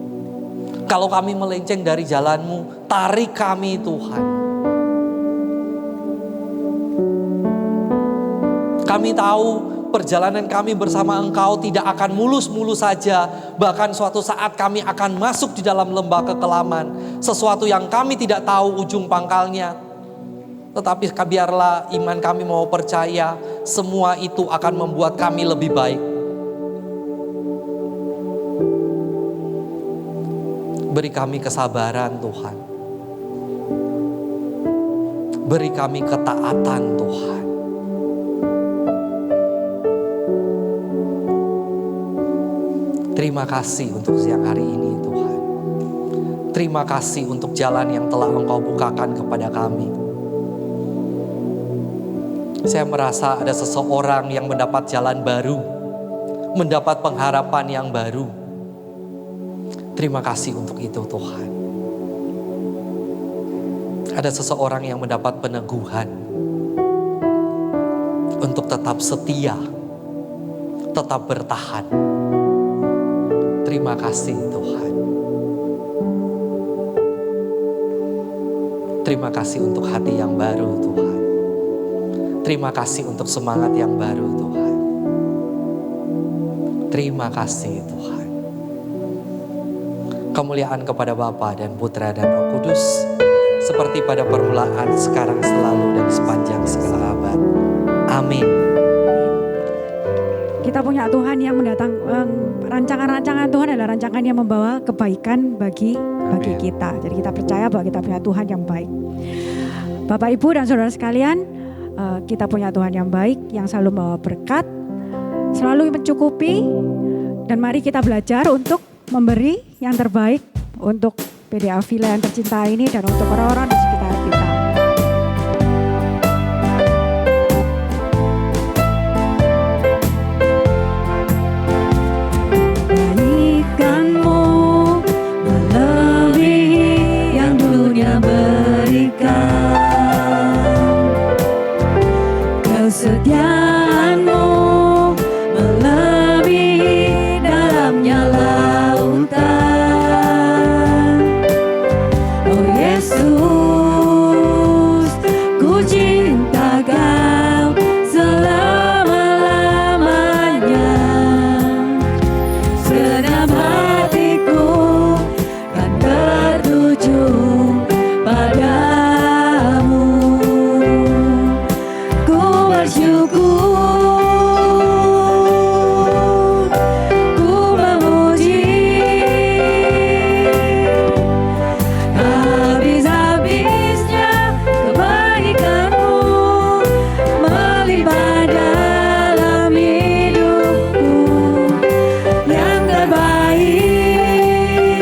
Kalau kami melenceng dari jalan-Mu, tarik kami Tuhan. Kami tahu perjalanan kami bersama Engkau tidak akan mulus-mulus saja. Bahkan suatu saat kami akan masuk di dalam lembah kekelaman. Sesuatu yang kami tidak tahu ujung pangkalnya. Tetapi biarlah iman kami mau percaya, semua itu akan membuat kami lebih baik. Beri kami kesabaran Tuhan. Beri kami ketaatan Tuhan. Terima kasih untuk siang hari ini Tuhan. Terima kasih untuk jalan yang telah Engkau bukakan kepada kami. Saya merasa ada seseorang yang mendapat jalan baru, mendapat pengharapan yang baru. Terima kasih untuk itu Tuhan. Ada seseorang yang mendapat peneguhan untuk tetap setia, tetap bertahan. Terima kasih Tuhan. Terima kasih untuk hati yang baru Tuhan. Terima kasih untuk semangat yang baru Tuhan. Terima kasih Tuhan. Kemuliaan kepada Bapa dan Putra dan Roh Kudus, seperti pada permulaan, sekarang, selalu, dan sepanjang segala abad. Amin. Kita punya Tuhan yang rancangan-rancangan Tuhan adalah rancangan yang membawa kebaikan bagi kita. Jadi kita percaya bahwa kita punya Tuhan yang baik. Bapak, Ibu, dan saudara sekalian, kita punya Tuhan yang baik, yang selalu membawa berkat, selalu mencukupi, dan mari kita belajar untuk memberi yang terbaik untuk PDA Villa yang tercinta ini dan untuk orang-orang di sekitar kita. Kebaikanmu melebihi yang dunia berikan. Kesetiaanmu melebihi dalamnya lautan. Oh Yesus, ku cinta Kau selama-lamanya. Senam hatiku kan tertuju padamu. Ku bersyukur, ku memuji, habis-habisnya kebaikanmu melimpah dalam hidupku. Yang terbaik,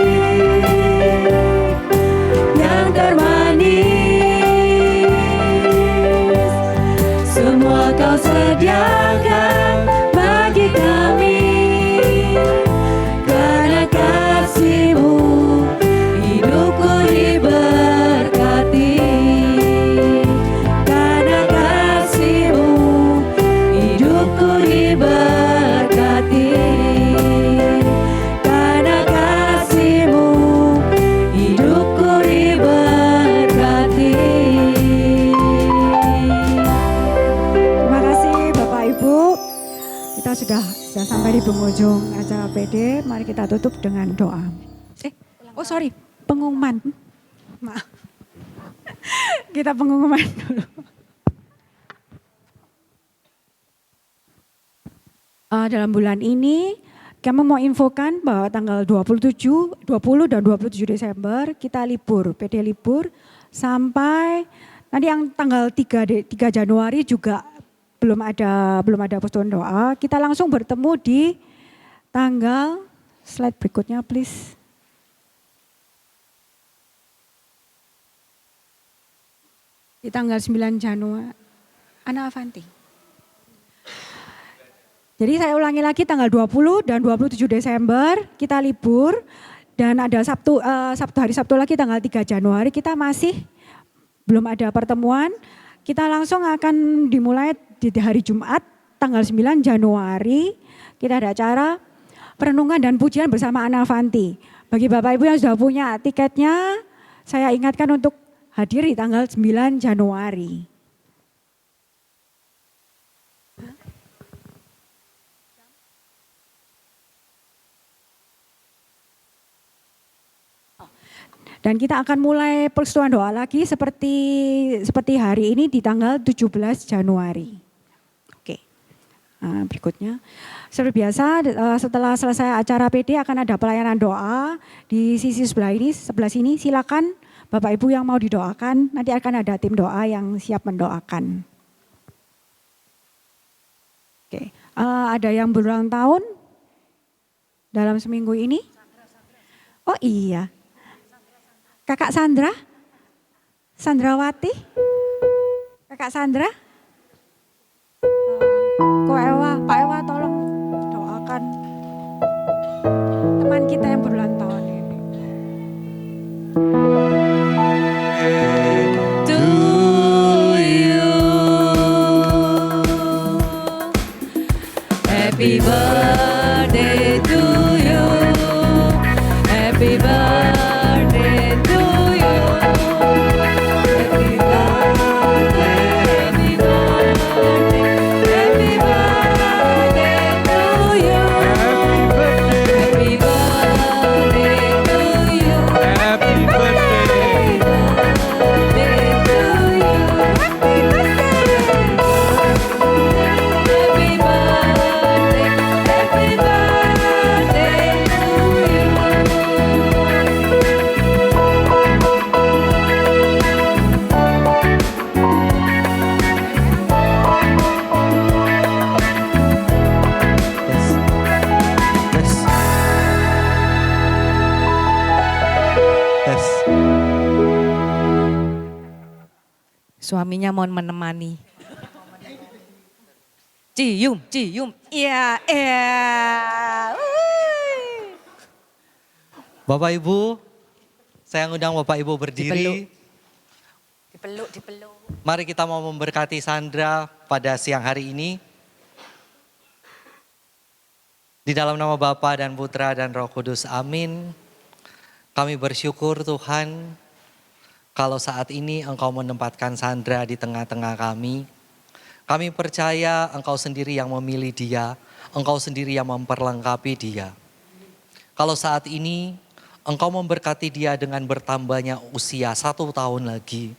yang termanis, semua Kau sediakan bagi kami. Karena kasih-Mu hidupku diberkati. Karena kasih-Mu hidupku diberkati. Karena kasih-Mu hidupku diberkati. Terima kasih Bapak Ibu. Kita sudah sampai di penghujung acara PD. Mari kita tutup dengan doa. Pengumuman. Maaf. Kita pengumuman dulu. Dalam bulan ini kami mau infokan bahwa tanggal 20 dan 27 Desember kita libur, PD libur sampai nanti yang tanggal 3 Januari juga belum ada persekutuan doa. Kita langsung bertemu di tanggal slide berikutnya please. Di tanggal 9 Januari. Ana Avanti. Jadi saya ulangi lagi tanggal 20 dan 27 Desember kita libur dan ada hari Sabtu lagi tanggal 3 Januari kita masih belum ada pertemuan. Kita langsung akan dimulai di hari Jumat tanggal 9 Januari. Kita ada acara perenungan dan pujian bersama Ana Avanti. Bagi Bapak Ibu yang sudah punya tiketnya, saya ingatkan untuk hadir di tanggal 9 Januari. Dan kita akan mulai persekutuan doa lagi seperti hari ini di tanggal 17 Januari. Oke, berikutnya. Seperti biasa setelah selesai acara PD akan ada pelayanan doa di sisi sebelah sini. Silakan Bapak Ibu yang mau didoakan, nanti akan ada tim doa yang siap mendoakan. Oke, ada yang berulang tahun dalam seminggu ini? Oh iya. Kakak Sandra? Sandrawati? Kakak Sandra? Pak Ewa tolong doakan teman kita yang berulang tahun ini. To you, happy birthday to you, happy birthday to you, happy birthday, happy birthday, happy birthday to you, happy birthday to you, Happy birthday. birthday to you, happy birthday, happy birthday, happy birthday to you. Yes. Yes. Yes. Suaminya mohon menemani. Cium, cium. Iya, iya. Wuih. Bapak Ibu, saya ngundang Bapak Ibu berdiri. Dipeluk, dipeluk. Mari kita mau memberkati Sandra pada siang hari ini. Di dalam nama Bapa dan Putra dan Roh Kudus, amin. Kami bersyukur Tuhan, kalau saat ini Engkau menempatkan Sandra di tengah-tengah kami. Kami percaya Engkau sendiri yang memilih dia, Engkau sendiri yang memperlengkapi dia. Kalau saat ini Engkau memberkati dia dengan bertambahnya usia 1 tahun lagi.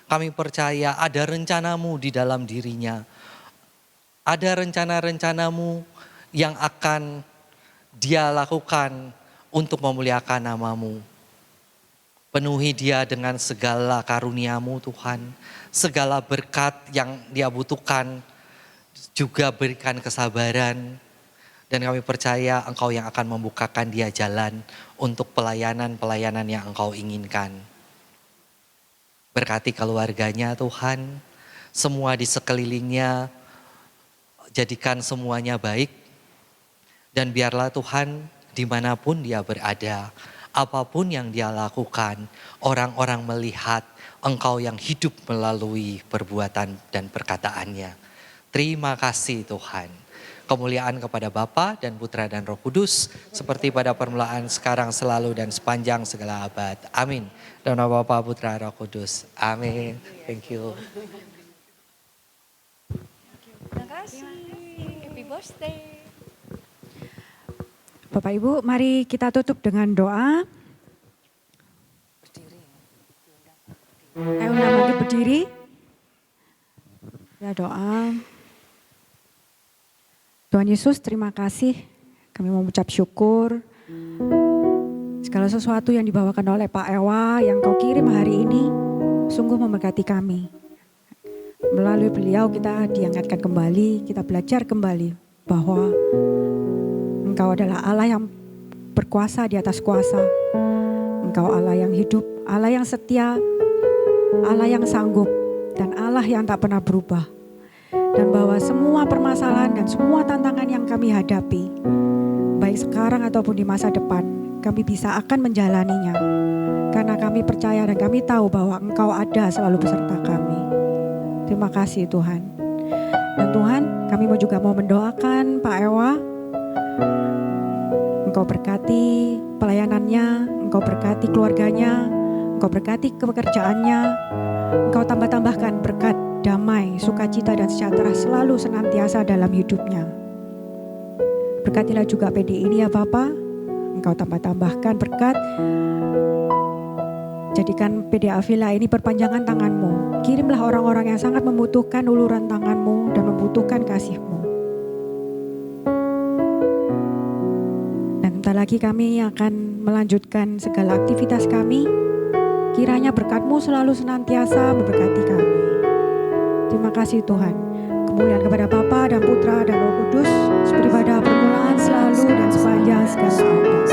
Kami percaya ada rencanamu di dalam dirinya. Ada rencana-rencanamu yang akan dia lakukan untuk memuliakan namamu. Penuhi dia dengan segala karuniamu Tuhan. Segala berkat yang dia butuhkan, juga berikan kesabaran. Dan kami percaya Engkau yang akan membukakan dia jalan untuk pelayanan-pelayanan yang Engkau inginkan. Berkati keluarganya Tuhan, semua di sekelilingnya, jadikan semuanya baik. Dan biarlah Tuhan dimanapun dia berada, apapun yang dia lakukan, orang-orang melihat Engkau yang hidup melalui perbuatan dan perkataannya. Terima kasih Tuhan. Kemuliaan kepada Bapa dan Putra dan Roh Kudus, seperti pada permulaan, sekarang, selalu, dan sepanjang segala abad. Amin. Dalam nama Bapa, Putra, Roh Kudus. Amin. Thank you. Terima kasih. Happy birthday. Bapak Ibu, mari kita tutup dengan doa. berdiri. Ya doa. Tuhan Yesus, terima kasih. Kami mau mengucap syukur. Segala sesuatu yang dibawakan oleh Pak Ewa yang Kau kirim hari ini sungguh memberkati kami. Melalui beliau kita diangkatkan kembali, kita belajar kembali bahwa Engkau adalah Allah yang berkuasa di atas kuasa. Engkau Allah yang hidup, Allah yang setia, Allah yang sanggup, dan Allah yang tak pernah berubah. Dan bahwa semua permasalahan dan semua tantangan yang kami hadapi, baik sekarang ataupun di masa depan, kami bisa akan menjalaninya. Karena kami percaya dan kami tahu bahwa Engkau ada selalu beserta kami. Terima kasih Tuhan. Dan Tuhan, kami juga mau mendoakan Pak Ewa. Engkau berkati pelayanannya, Engkau berkati keluarganya, Engkau berkati pekerjaannya, Engkau tambah-tambahkan berkat damai, sukacita dan sejahtera selalu senantiasa dalam hidupnya. Berkatilah juga PD ini ya Bapa, Engkau tambah-tambahkan berkat. Jadikan PD Avila ini perpanjangan tangan-Mu. Kirimlah orang-orang yang sangat membutuhkan uluran tangan-Mu dan membutuhkan kasih-Mu. Dan bentar lagi kami akan melanjutkan segala aktivitas kami. Kiranya berkat-Mu selalu senantiasa memberkati kami. Terima kasih Tuhan. Kemuliaan kepada Bapa dan Putra dan Roh Kudus, seperti pada permulaan selalu dan sepanjang segala abad.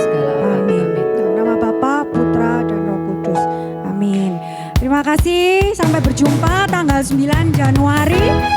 Amin. Dalam nama Bapa, Putra dan Roh Kudus. Amin. Terima kasih. Sampai berjumpa tanggal 9 Januari.